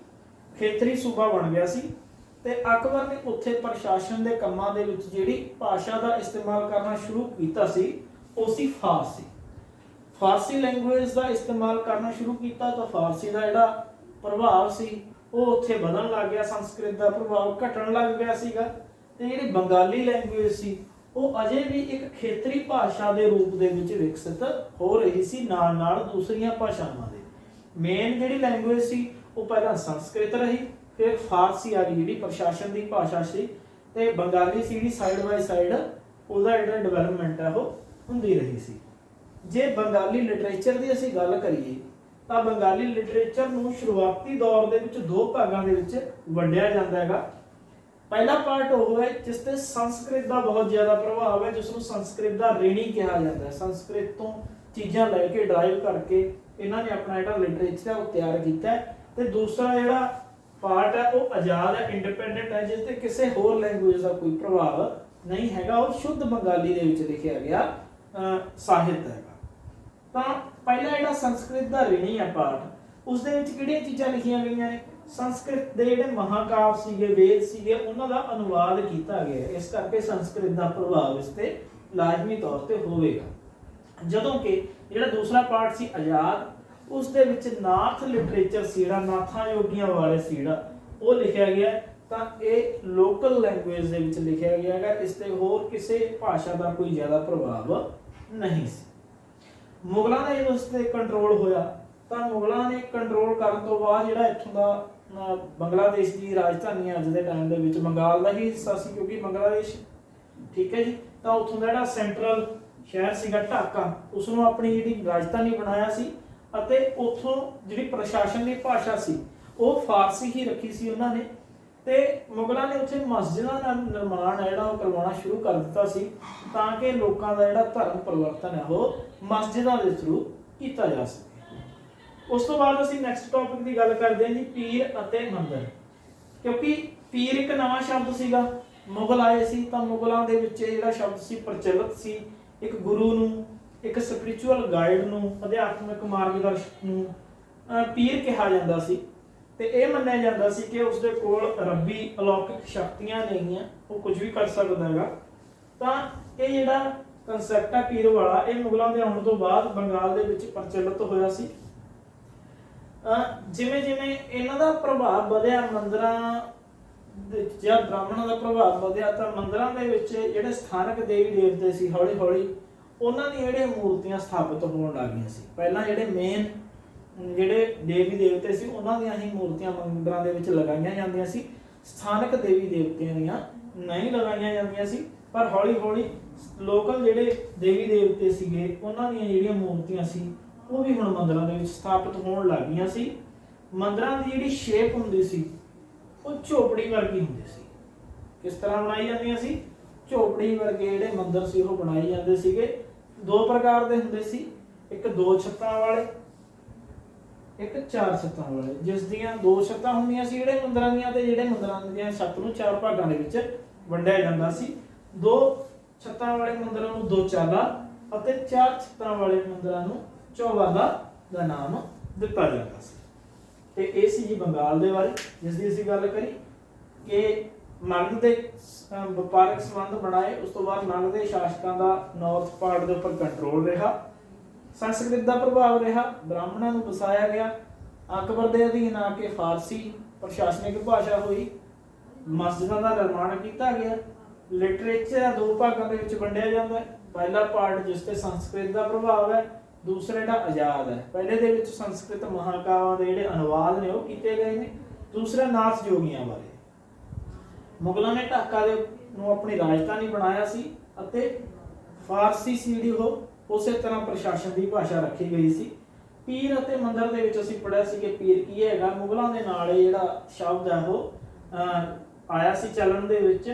ਖੇਤਰੀ ਸੂਬਾ ਬਣ ਗਿਆ ਸੀ। ਤੇ ਅਕਬਰ ਨੇ ਉੱਥੇ ਪ੍ਰਸ਼ਾਸਨ ਦੇ ਕੰਮਾਂ ਦੇ ਵਿੱਚ ਜਿਹੜੀ ਭਾਸ਼ਾ ਦਾ ਇਸਤੇਮਾਲ ਕਰਨਾ ਸ਼ੁਰੂ ਕੀਤਾ ਸੀ ਉਹ ਸੀ ਫਾਰਸੀ। ਫਾਰਸੀ ਲੈਂਗੁਏਜ ਦਾ ਇਸਤੇਮਾਲ ਕਰਨਾ ਸ਼ੁਰੂ ਕੀਤਾ ਤਾਂ ਫਾਰਸੀ ਦਾ ਜਿਹੜਾ ਪ੍ਰਭਾਵ ਸੀ ਉਹ ਉੱਥੇ ਵਧਣ ਲੱਗ ਗਿਆ, ਸੰਸਕ੍ਰਿਤ ਦਾ ਪ੍ਰਭਾਵ ਘਟਣ ਲੱਗ ਗਿਆ ਸੀਗਾ। ਤੇ ਜਿਹੜੀ ਬੰਗਾਲੀ ਲੈਂਗੁਏਜ ਸੀ ਉਹ ਅਜੇ ਵੀ ਇੱਕ ਖੇਤਰੀ ਭਾਸ਼ਾ ਦੇ ਰੂਪ ਦੇ ਵਿੱਚ ਵਿਕਸਿਤ ਹੋ ਰਹੀ ਸੀ ਨਾਲ ਨਾਲ ਦੂਸਰੀਆਂ ਭਾਸ਼ਾਵਾਂ ਦੇ। ਮੇਨ ਜਿਹੜੀ ਲੈਂਗੁਏਜ ਸੀ ਉਹ ਪਹਿਲਾਂ ਸੰਸਕ੍ਰਿਤ ਰਹੀ, ਫਿਰ ਫਾਰਸੀ ਆ ਗਈ ਜਿਹੜੀ ਪ੍ਰਸ਼ਾਸਨ ਦੀ ਭਾਸ਼ਾ ਸੀ, ਤੇ ਬੰਗਾਲੀ ਸੀ ਜਿਹੜੀ ਸਾਈਡ ਬਾਈ ਸਾਈਡ ਉਹਦਾ ਜਿਹੜਾ ਡਿਵੈਲਪਮੈਂਟ ਹੈ ਉਹ ਹੁੰਦੀ ਰਹੀ ਸੀ। ਜੇ ਬੰਗਾਲੀ ਲਿਟਰੇਚਰ ਦੀ ਅਸੀਂ ਗੱਲ ਕਰੀਏ ਤਾਂ ਬੰਗਾਲੀ ਲਿਟਰੇਚਰ ਨੂੰ ਸ਼ੁਰੂਆਤੀ ਦੌਰ ਦੇ ਵਿੱਚ ਦੋ ਭਾਗਾਂ ਦੇ ਵਿੱਚ ਵੰਡਿਆ ਜਾਂਦਾ ਹੈਗਾ। ਪਹਿਲਾ ਪਾਰਟ ਉਹ ਹੈ ਜਿਸ ਤੇ ਸੰਸਕ੍ਰਿਤ ਦਾ ਬਹੁਤ ਜ਼ਿਆਦਾ ਪ੍ਰਭਾਵ ਹੈ, ਜਿਸ ਨੂੰ ਸੰਸਕ੍ਰਿਤ ਦਾ ਰਿਣੀ ਕਿਹਾ ਜਾਂਦਾ ਹੈ। ਸੰਸਕ੍ਰਿਤ ਤੋਂ ਚੀਜ਼ਾਂ ਲੈ ਕੇ ਡਰਾਈਵ ਕਰਕੇ ਇਹਨਾਂ ਨੇ ਆਪਣਾ ਜਿਹੜਾ ਲਿਟਰੇਚਰ ਹੈ ਉਹ ਤਿਆਰ ਕੀਤਾ ਹੈ। ਤੇ ਦੂਸਰਾ ਜਿਹੜਾ ਪਾਰਟ ਹੈ ਉਹ ਆਜ਼ਾਦ ਹੈ, ਇੰਡੀਪੈਂਡੈਂਟ ਹੈ, ਜਿਸ ਤੇ ਕਿਸੇ ਹੋਰ ਲੈਂਗੁਏਜ ਦਾ ਕੋਈ ਪ੍ਰਭਾਵ ਨਹੀਂ ਹੈਗਾ। ਉਹ ਸ਼ੁੱਧ ਬੰਗਾਲੀ ਦੇ ਵਿੱਚ ਲਿਖਿਆ ਗਿਆ ਸਾਹਿਤ ਹੈਗਾ। ਤਾਂ ਪਹਿਲਾ ਜਿਹੜਾ ਸੰਸਕ੍ਰਿਤ ਦਾ ਰਿਣੀ ਹੈ ਪਾਰਟ, ਉਸ ਦੇ ਵਿੱਚ ਕਿਹੜੀਆਂ ਚੀਜ਼ਾਂ ਲਿਖੀਆਂ ਗਈਆਂ ਨੇ, ਸੰਸਕ੍ਰਿਤ ਦੇ ਜਿਹੜੇ ਮਹਾਕਾਵ ਸੀਗੇ, ਵੇਦ ਸੀਗੇ, ਉਹਨਾਂ ਦਾ ਅਨੁਵਾਦ ਕੀਤਾ ਗਿਆ। ਇਸ ਕਰਕੇ ਸੰਸਕ੍ਰਿਤ ਦਾ ਪ੍ਰਭਾਵ ਇਸ ਤੇ ਲਾਜ਼ਮੀ ਤੌਰ ਤੇ ਹੋਵੇਗਾ। ਜਦੋਂ ਕਿ ਜਿਹੜਾ ਦੂਸਰਾ ਪਾਰਟ ਸੀ ਆਜ਼ਾਦ, ਉਸ ਦੇ ਵਿੱਚ ਨਾਥ ਲਿਟਰੇਚਰ ਸੀ, ਜਿਹੜਾ ਨਾਥਾਂ ਯੋਗੀਆਂ ਵਾਲੇ ਸੀ ਜਿਹੜਾ ਉਹ ਲਿਖਿਆ ਗਿਆ। ਤਾਂ ਇਹ ਲੋਕਲ ਲੈਂਗੁਏਜ ਦੇ ਵਿੱਚ ਲਿਖਿਆ ਗਿਆ ਹੈਗਾ, ਇਸ ਤੇ ਹੋਰ ਕਿਸੇ ਭਾਸ਼ਾ ਦਾ ਕੋਈ ਜ਼ਿਆਦਾ ਪ੍ਰਭਾਵ ਨਹੀਂ ਸੀ। ਮੁਗਲਾਂ ਦਾ ਜਦੋਂ ਇਸ ਤੇ ਕੰਟਰੋਲ ਹੋਇਆ ਤਾਂ ਮੁਗਲਾਂ ਨੇ ਕੰਟਰੋਲ ਕਰਨ ਤੋਂ ਬਾਅਦ ਜਿਹੜਾ ਇੱਥੋਂ ਦਾ ਬੰਗਲਾਦੇਸ਼ ਦੀ ਰਾਜਧਾਨੀ ਅੱਜ ਦੇ ਟਾਈਮ ਦੇ ਵਿੱਚ ਬੰਗਾਲ ਦਾ ਹੀ ਹਿੱਸਾ ਸੀ, ਕਿਉਂਕਿ ਬੰਗਲਾਦੇਸ਼ ਠੀਕ ਹੈ ਜੀ। ਤਾਂ ਉੱਥੋਂ ਦਾ ਜਿਹੜਾ ਸੈਂਟਰਲ ਸ਼ਹਿਰ ਸੀਗਾ ਢਾਕਾ, ਉਸ ਨੂੰ ਆਪਣੀ ਜਿਹੜੀ ਰਾਜਧਾਨੀ ਬਣਾਇਆ ਸੀ। ਅਤੇ ਉੱਥੋਂ ਜਿਹੜੀ ਪ੍ਰਸ਼ਾਸਨ ਦੀ ਭਾਸ਼ਾ ਸੀ ਉਹ ਫਾਰਸੀ ਹੀ ਰੱਖੀ ਸੀ ਉਹਨਾਂ ਨੇ। ਤੇ ਮੁਗਲਾਂ ਨੇ ਉੱਥੇ ਮਸਜਿਦਾਂ ਦਾ ਨਿਰਮਾਣ ਹੈ ਜਿਹੜਾ ਉਹ ਕਰਵਾਉਣਾ ਸ਼ੁਰੂ ਕਰ ਦਿੱਤਾ ਸੀ, ਤਾਂ ਕਿ ਲੋਕਾਂ ਦਾ ਜਿਹੜਾ ਧਰਮ ਪਰਿਵਰਤਨ ਹੈ ਉਹ ਮਸਜਿਦਾਂ ਦੇ ਥਰੂ ਕੀਤਾ ਜਾ ਸਕੇ। ਉਸ ਤੋਂ ਬਾਅਦ ਅਸੀਂ ਨੈਕਸਟ ਟੌਪਿਕ ਦੀ ਗੱਲ ਕਰਦੇ ਹਾਂ ਜੀ, ਪੀਰ ਅਤੇ ਮੰਦਰ। ਕਿਉਂਕਿ ਪੀਰ ਇੱਕ ਨਵਾਂ ਸ਼ਬਦ ਸੀਗਾ, ਮੁਗਲ ਆਏ ਸੀ ਤਾਂ ਮੁਗਲਾਂ ਦੇ ਵਿੱਚ ਜਿਹੜਾ ਸ਼ਬਦ ਸੀ ਪ੍ਰਚਲਿਤ ਸੀ। ਇੱਕ ਗੁਰੂ ਨੂੰ, ਇੱਕ ਸਪਿਰਿਚੁਅਲ ਗਾਈਡ ਨੂੰ, ਅਧਿਆਤਮਿਕ ਮਾਰਗਦਰਸ਼ਕ ਨੂੰ ਪੀਰ ਕਿਹਾ ਜਾਂਦਾ ਸੀ। ਤੇ ਇਹ ਮੰਨਿਆ ਜਾਂਦਾ ਸੀ ਕਿ ਉਸਦੇ ਕੋਲ ਰੱਬੀ ਅਲੌਕਿਕ ਸ਼ਕਤੀਆਂ ਨੇਗੀਆਂ, ਉਹ ਕੁਝ ਵੀ ਕਰ ਸਕਦਾ ਹੈਗਾ। ਤਾਂ ਇਹ ਜਿਹੜਾ ਕਨਸੈਪਟ ਹੈ ਪੀਰ ਵਾਲਾ, ਇਹ ਮੁਗਲਾਂ ਦੇ ਆਉਣ ਤੋਂ ਬਾਅਦ ਬੰਗਾਲ ਦੇ ਵਿੱਚ ਪ੍ਰਚਲਿਤ ਹੋਇਆ ਸੀ। ਜਿਵੇਂ ਜਿਵੇਂ ਇਹਨਾਂ ਦਾ ਪ੍ਰਭਾਵ ਵਧਿਆ ਮੰਦਰਾਂ ਜਾਂ ਬ੍ਰਾਹਮਣਾਂ ਦਾ ਪ੍ਰਭਾਵ ਵਧਿਆ, ਤਾਂ ਮੰਦਰਾਂ ਦੇ ਵਿੱਚ ਜਿਹੜੇ ਸਥਾਨਕ ਦੇਵੀ ਦੇਵਤੇ ਸੀ ਹੌਲੀ ਹੌਲੀ ਉਹਨਾਂ ਦੀਆਂ ਜਿਹੜੀਆਂ ਮੂਰਤੀਆਂ ਸਥਾਪਿਤ ਹੋਣ ਲੱਗ ਗਈਆਂ ਸੀ। ਪਹਿਲਾਂ ਜਿਹੜੇ ਮੇਨ ਜਿਹੜੇ ਦੇਵੀ ਦੇਵਤੇ ਸੀ ਉਹਨਾਂ ਦੀਆਂ ਹੀ ਮੂਰਤੀਆਂ ਮੰਦਰਾਂ ਦੇ ਵਿੱਚ ਲਗਾਈਆਂ ਜਾਂਦੀਆਂ ਸੀ, ਸਥਾਨਕ ਦੇਵੀ ਦੇਵਤਿਆਂ ਦੀਆਂ ਨਹੀਂ ਲਗਾਈਆਂ ਜਾਂਦੀਆਂ ਸੀ। ਪਰ ਹੌਲੀ ਹੌਲੀ ਲੋਕਲ ਜਿਹੜੇ ਦੇਵੀ ਦੇਵਤੇ ਸੀਗੇ ਉਹਨਾਂ ਦੀਆਂ ਜਿਹੜੀਆਂ ਮੂਰਤੀਆਂ ਸੀ ਉਹ ਵੀ ਹੁਣ ਮੰਦਰਾਂ ਦੇ ਵਿੱਚ ਸਥਾਪਿਤ ਹੋਣ ਲੱਗ ਗਈਆਂ ਸੀ। ਮੰਦਰਾਂ ਦੀ ਜਿਹੜੀ ਸ਼ੇਪ ਹੁੰਦੀ ਸੀ ਉਹ ਝੋਪੜੀ ਵਰਗੀ ਹੁੰਦੀ ਸੀ। ਕਿਸ ਤਰ੍ਹਾਂ ਬਣਾਈ ਜਾਂਦੀਆਂ ਸੀ, ਝੋਪੜੀ ਵਰਗੇ ਜਿਹੜੇ ਮੰਦਰ ਸੀ ਉਹ ਬਣਾਏ ਜਾਂਦੇ ਸੀਗੇ। ਦੋ ਪ੍ਰਕਾਰ ਦੇ ਹੁੰਦੇ ਸੀ, ਇੱਕ 2 ਛੱਤਾਂ ਵਾਲੇ, ਇੱਕ 4 ਛੱਤਾਂ ਵਾਲੇ। ਜਿਸ ਦੀਆਂ 2 ਛੱਤਾਂ ਹੁੰਦੀਆਂ ਸੀ ਜਿਹੜੇ ਮੰਦਰਾਂ ਦੀਆਂ, ਤੇ ਜਿਹੜੇ ਮੰਦਰਾਂ ਦੀਆਂ ਛੱਤ ਨੂੰ 4 ਭਾਗਾਂ ਦੇ ਵਿੱਚ ਵੰਡਿਆ ਜਾਂਦਾ ਸੀ। 2 ਛੱਤਾਂ ਵਾਲੇ ਮੰਦਰਾਂ ਨੂੰ 2 ਚਾਲਾਂ ਅਤੇ 4 ਛੱਤਾਂ ਵਾਲੇ ਮੰਦਰਾਂ ਨੂੰ ਚੌਬਾਦਾ ਦਾ ਨਾਮ ਦਿੱਤਾ ਜਾਂਦਾ ਸੀ। ਤੇ ਇਹ ਸੀ ਜੀ ਬੰਗਾਲ ਦੇ ਬਾਰੇ, ਜਿਸ ਦੀ ਅਸੀਂ ਗੱਲ ਕਰੀ ਕਿ ਮਗਧ ਦੇ ਵਪਾਰਕ ਸੰਬੰਧ ਬਣਾਏ। ਉਸ ਤੋਂ ਬਾਅਦ ਮਗਧ ਦੇ ਸ਼ਾਸਕਾਂ ਦਾ ਨਾਰਥ ਪਾਰਟ ਦੇ ਉੱਪਰ ਕੰਟਰੋਲ ਰਿਹਾ, ਸੰਸਕ੍ਰਿਤ ਦਾ ਪ੍ਰਭਾਵ ਰਿਹਾ, ਬ੍ਰਾਹਮਣਾਂ ਨੂੰ ਵਸਾਇਆ ਗਿਆ, ਅਕਬਰ ਦੇ ਅਧੀਨ ਆ ਕੇ ਫਾਰਸੀ ਪ੍ਰਸ਼ਾਸਨਿਕ ਭਾਸ਼ਾ ਹੋਈ, ਮਸਜਿਦਾਂ ਦਾ ਨਿਰਮਾਣ ਕੀਤਾ ਗਿਆ। ਲਿਟਰੇਚਰ ਦੋ ਭਾਗਾਂ ਦੇ ਵਿੱਚ ਵੰਡਿਆ ਜਾਂਦਾ ਹੈ। ਪਹਿਲਾ ਪਾਰਟ ਜਿਸ ਤੇ ਸੰਸਕ੍ਰਿਤ ਦਾ ਪ੍ਰਭਾਵ ਹੈ, ਦੂਸਰਾ ਜਿਹੜਾ ਆਜ਼ਾਦ ਹੈ। ਪਹਿਲੇ ਦੇ ਵਿੱਚ ਸੰਸਕ੍ਰਿਤ ਮਹਾਕਾਵਾਂ ਦੇ ਜਿਹੜੇ ਅਨੁਵਾਦ ਨੇ ਉਹ ਕੀਤੇ ਗਏ ਨੇ, ਦੂਸਰਾ ਨਾਥ ਜੋਗੀਆਂ ਬਾਰੇ। ਮੁਗਲਾਂ ਨੇ ਢਾਕਾ ਦੇ ਨੂੰ ਆਪਣੀ ਰਾਜਧਾਨੀ ਬਣਾਇਆ ਸੀ ਅਤੇ ਫਾਰਸੀ ਸੀ ਜਿਹੜੀ ਉਹ ਉਸੇ ਤਰ੍ਹਾਂ ਪ੍ਰਸ਼ਾਸਨ ਦੀ ਭਾਸ਼ਾ ਰੱਖੀ ਗਈ ਸੀ। ਪੀਰ ਅਤੇ ਮੰਦਰ ਦੇ ਵਿੱਚ ਅਸੀਂ ਪੜ੍ਹਿਆ ਸੀ ਕਿ ਪੀਰ ਕੀ ਹੈਗਾ। ਮੁਗਲਾਂ ਦੇ ਨਾਲ ਇਹ ਜਿਹੜਾ ਸ਼ਬਦ ਹੈ ਉਹ ਆਇਆ ਸੀ ਚੱਲਣ ਦੇ ਵਿੱਚ।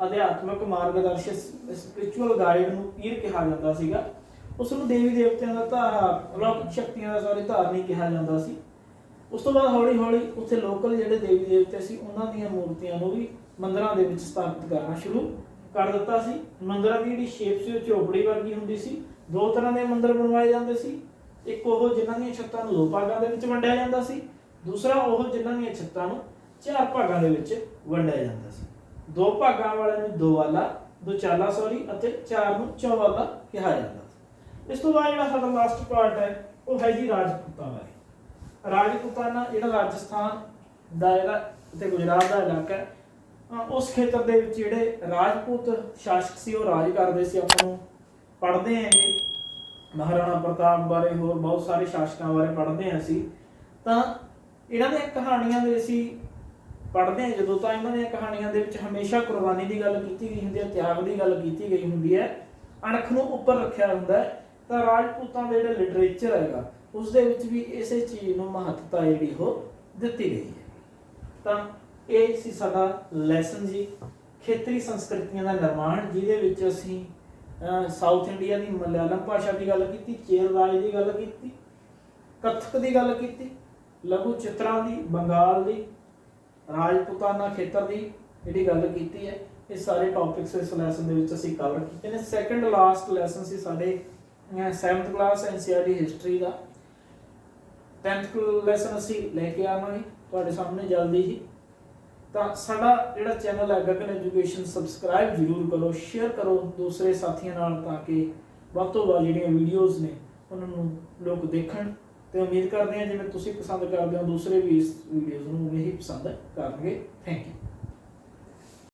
ਅਧਿਆਤਮਕ ਮਾਰਗਦਰਸ਼ਕ ਸਪਿਰਿਚੁਅਲ ਗਾਈਡ ਨੂੰ ਪੀਰ ਕਿਹਾ ਜਾਂਦਾ ਸੀਗਾ। ਉਸ ਨੂੰ ਦੇਵੀ ਦੇਵਤਿਆਂ ਦਾ ਅਲੌਕਿਕ ਸ਼ਕਤੀਆਂ ਦਾ ਧਾਰਨੀ ਕਿਹਾ ਜਾਂਦਾ ਸੀ। ਉਸ ਤੋਂ ਬਾਅਦ ਹੌਲੀ ਹੌਲੀ ਉੱਥੇ ਲੋਕਲ ਜਿਹੜੇ ਦੇਵੀ ਦੇਵਤੇ ਸੀ ਉਹਨਾਂ ਦੀਆਂ ਮੂਰਤੀਆਂ ਨੂੰ ਵੀ ਮੰਦਿਰਾਂ ਦੇ ਵਿੱਚ ਸਥਾਪਿਤ ਕਰਨਾ ਸ਼ੁਰੂ ਕਰ ਦਿੱਤਾ ਸੀ। ਮੰਦਿਰਾਂ ਦੀ ਜਿਹੜੀ ਸ਼ੇਪ ਸੀ ਉਹ ਝੋਪੜੀ ਵਰਗੀ ਹੁੰਦੀ ਸੀ। ਦੋ ਤਰ੍ਹਾਂ ਦੇ ਮੰਦਿਰ ਬਣਵਾਏ ਜਾਂਦੇ ਸੀ। ਇੱਕ ਉਹ ਜਿਨ੍ਹਾਂ ਦੀਆਂ ਛੱਤਾਂ ਨੂੰ ਦੋ ਭਾਗਾਂ ਦੇ ਵਿੱਚ ਵੰਡਿਆ ਜਾਂਦਾ ਸੀ, ਦੂਸਰਾ ਉਹ ਜਿਨ੍ਹਾਂ ਦੀਆਂ ਛੱਤਾਂ ਨੂੰ ਚਾਰ ਭਾਗਾਂ ਦੇ ਵਿੱਚ ਵੰਡਿਆ ਜਾਂਦਾ ਸੀ। ਦੋ ਭਾਗਾਂ ਵਾਲੇ ਨੂੰ ਦੋ ਚਾਲਾ ਅਤੇ ਚਾਰ ਨੂੰ ਚੌਵਾਲਾ ਕਿਹਾ ਜਾਂਦਾ ਸੀ। ਇਸ ਤੋਂ ਬਾਅਦ ਜਿਹੜਾ ਸਾਡਾ ਲਾਸਟ ਪਾਰਟ ਹੈ ਉਹ ਹੈ ਜੀ ਰਾਜਪੂਤਾਂ ਬਾਰੇ। ਰਾਜਪੂਤਾਨਾ ਜਿਹੜਾ ਰਾਜਸਥਾਨ ਦਾ ਜਿਹੜਾ ਤੇ ਗੁਜਰਾਤ ਦਾ ਇਲਾਕਾ ਹੈ, ਉਸ ਖੇਤਰ ਦੇ ਵਿੱਚ ਜਿਹੜੇ ਰਾਜਪੂਤ ਸ਼ਾਸਕ ਸੀ ਉਹ ਰਾਜ ਕਰਦੇ ਸੀ। ਆਪਾਂ ਨੂੰ ਪੜ੍ਹਦੇ ਹੈਗੇ ਮਹਾਰਾਣਾ ਪ੍ਰਤਾਪ ਬਾਰੇ, ਹੋਰ ਬਹੁਤ ਸਾਰੇ ਸ਼ਾਸਕਾਂ ਬਾਰੇ ਪੜ੍ਹਦੇ ਹਾਂ ਅਸੀਂ। ਤਾਂ ਇਹਨਾਂ ਦੀਆਂ ਕਹਾਣੀਆਂ ਦੇ ਅਸੀਂ ਪੜ੍ਹਦੇ ਹਾਂ ਜਦੋਂ, ਤਾਂ ਇਹਨਾਂ ਦੀਆਂ ਕਹਾਣੀਆਂ ਦੇ ਵਿੱਚ ਹਮੇਸ਼ਾ ਕੁਰਬਾਨੀ ਦੀ ਗੱਲ ਕੀਤੀ ਗਈ ਹੁੰਦੀ ਹੈ, ਤਿਆਗ ਦੀ ਗੱਲ ਕੀਤੀ ਗਈ ਹੁੰਦੀ ਹੈ, ਅਣਖ ਨੂੰ ਉੱਪਰ ਰੱਖਿਆ ਹੁੰਦਾ ਹੈ। ਤਾਂ ਰਾਜਪੂਤਾਂ ਦੇ ਜਿਹੜੇ ਲਿਟਰੇਚਰ ਹੈਗਾ ਉਸ ਦੇ ਵਿੱਚ ਵੀ ਇਸੇ ਚੀਜ਼ ਨੂੰ ਮਹੱਤਤਾ ਜਿਹੜੀ ਉਹ ਦਿੱਤੀ ਗਈ ਹੈ। ਤਾਂ ਇਹ ਸੀ ਸਾਡਾ ਲੈਸਨ ਜੀ, ਖੇਤਰੀ ਸੰਸਕ੍ਰਿਤੀਆਂ ਦਾ ਨਿਰਮਾਣ, ਜਿਹਦੇ ਵਿੱਚ ਅਸੀਂ ਸਾਊਥ ਇੰਡੀਆ ਦੀ ਮਲਿਆਲਮ ਭਾਸ਼ਾ ਦੀ ਗੱਲ ਕੀਤੀ, ਚੇਰ ਰਾਜ ਦੀ ਗੱਲ ਕੀਤੀ, ਕਥਕ ਦੀ ਗੱਲ ਕੀਤੀ, ਲਘੂ ਚਿੱਤਰਾਂ ਦੀ, ਬੰਗਾਲ ਦੀ, ਰਾਜਪੂਤਾਨਾ ਖੇਤਰ ਦੀ ਜਿਹੜੀ ਗੱਲ ਕੀਤੀ ਹੈ। ਇਹ ਸਾਰੇ ਟੌਪਿਕਸ ਇਸ ਲੈਸਨ ਦੇ ਵਿੱਚ ਅਸੀਂ ਕਵਰ ਕੀਤੇ ਨੇ। ਸੈਕੰਡ ਲਾਸਟ ਲੈਸਨ ਸੀ ਸਾਡੇ 7th ਕਲਾਸ NCERT ਹਿਸਟਰੀ ਦਾ। 10th ਲੈਸਨ ਅਸੀਂ ਲੈ ਕੇ ਆਵਾਂਗੇ ਤੁਹਾਡੇ ਸਾਹਮਣੇ ਜਲਦੀ ਹੀ। ਤਾਂ ਸਾਡਾ ਜਿਹੜਾ ਚੈਨਲ ਹੈ ਗਗਨ ਐਜੂਕੇਸ਼ਨ, ਸਬਸਕ੍ਰਾਈਬ ਜ਼ਰੂਰ ਕਰੋ, ਸ਼ੇਅਰ ਕਰੋ ਦੂਸਰੇ ਸਾਥੀਆਂ ਨਾਲ, ਤਾਂ ਕਿ ਵੱਧ ਤੋਂ ਵੱਧ ਜਿਹੜੀਆਂ ਵੀਡੀਓਜ਼ ਨੇ ਉਹਨਾਂ ਨੂੰ ਲੋਕ ਦੇਖਣ। ਤੇ ਉਮੀਦ ਕਰਦੇ ਹਾਂ ਜਿਵੇਂ ਤੁਸੀਂ ਪਸੰਦ ਕਰਦੇ ਹੋ ਦੂਸਰੇ ਵੀ ਇਸ ਵੀਡੀਓਜ਼ ਨੂੰ ਹੀ ਪਸੰਦ ਕਰਨਗੇ। Thank you.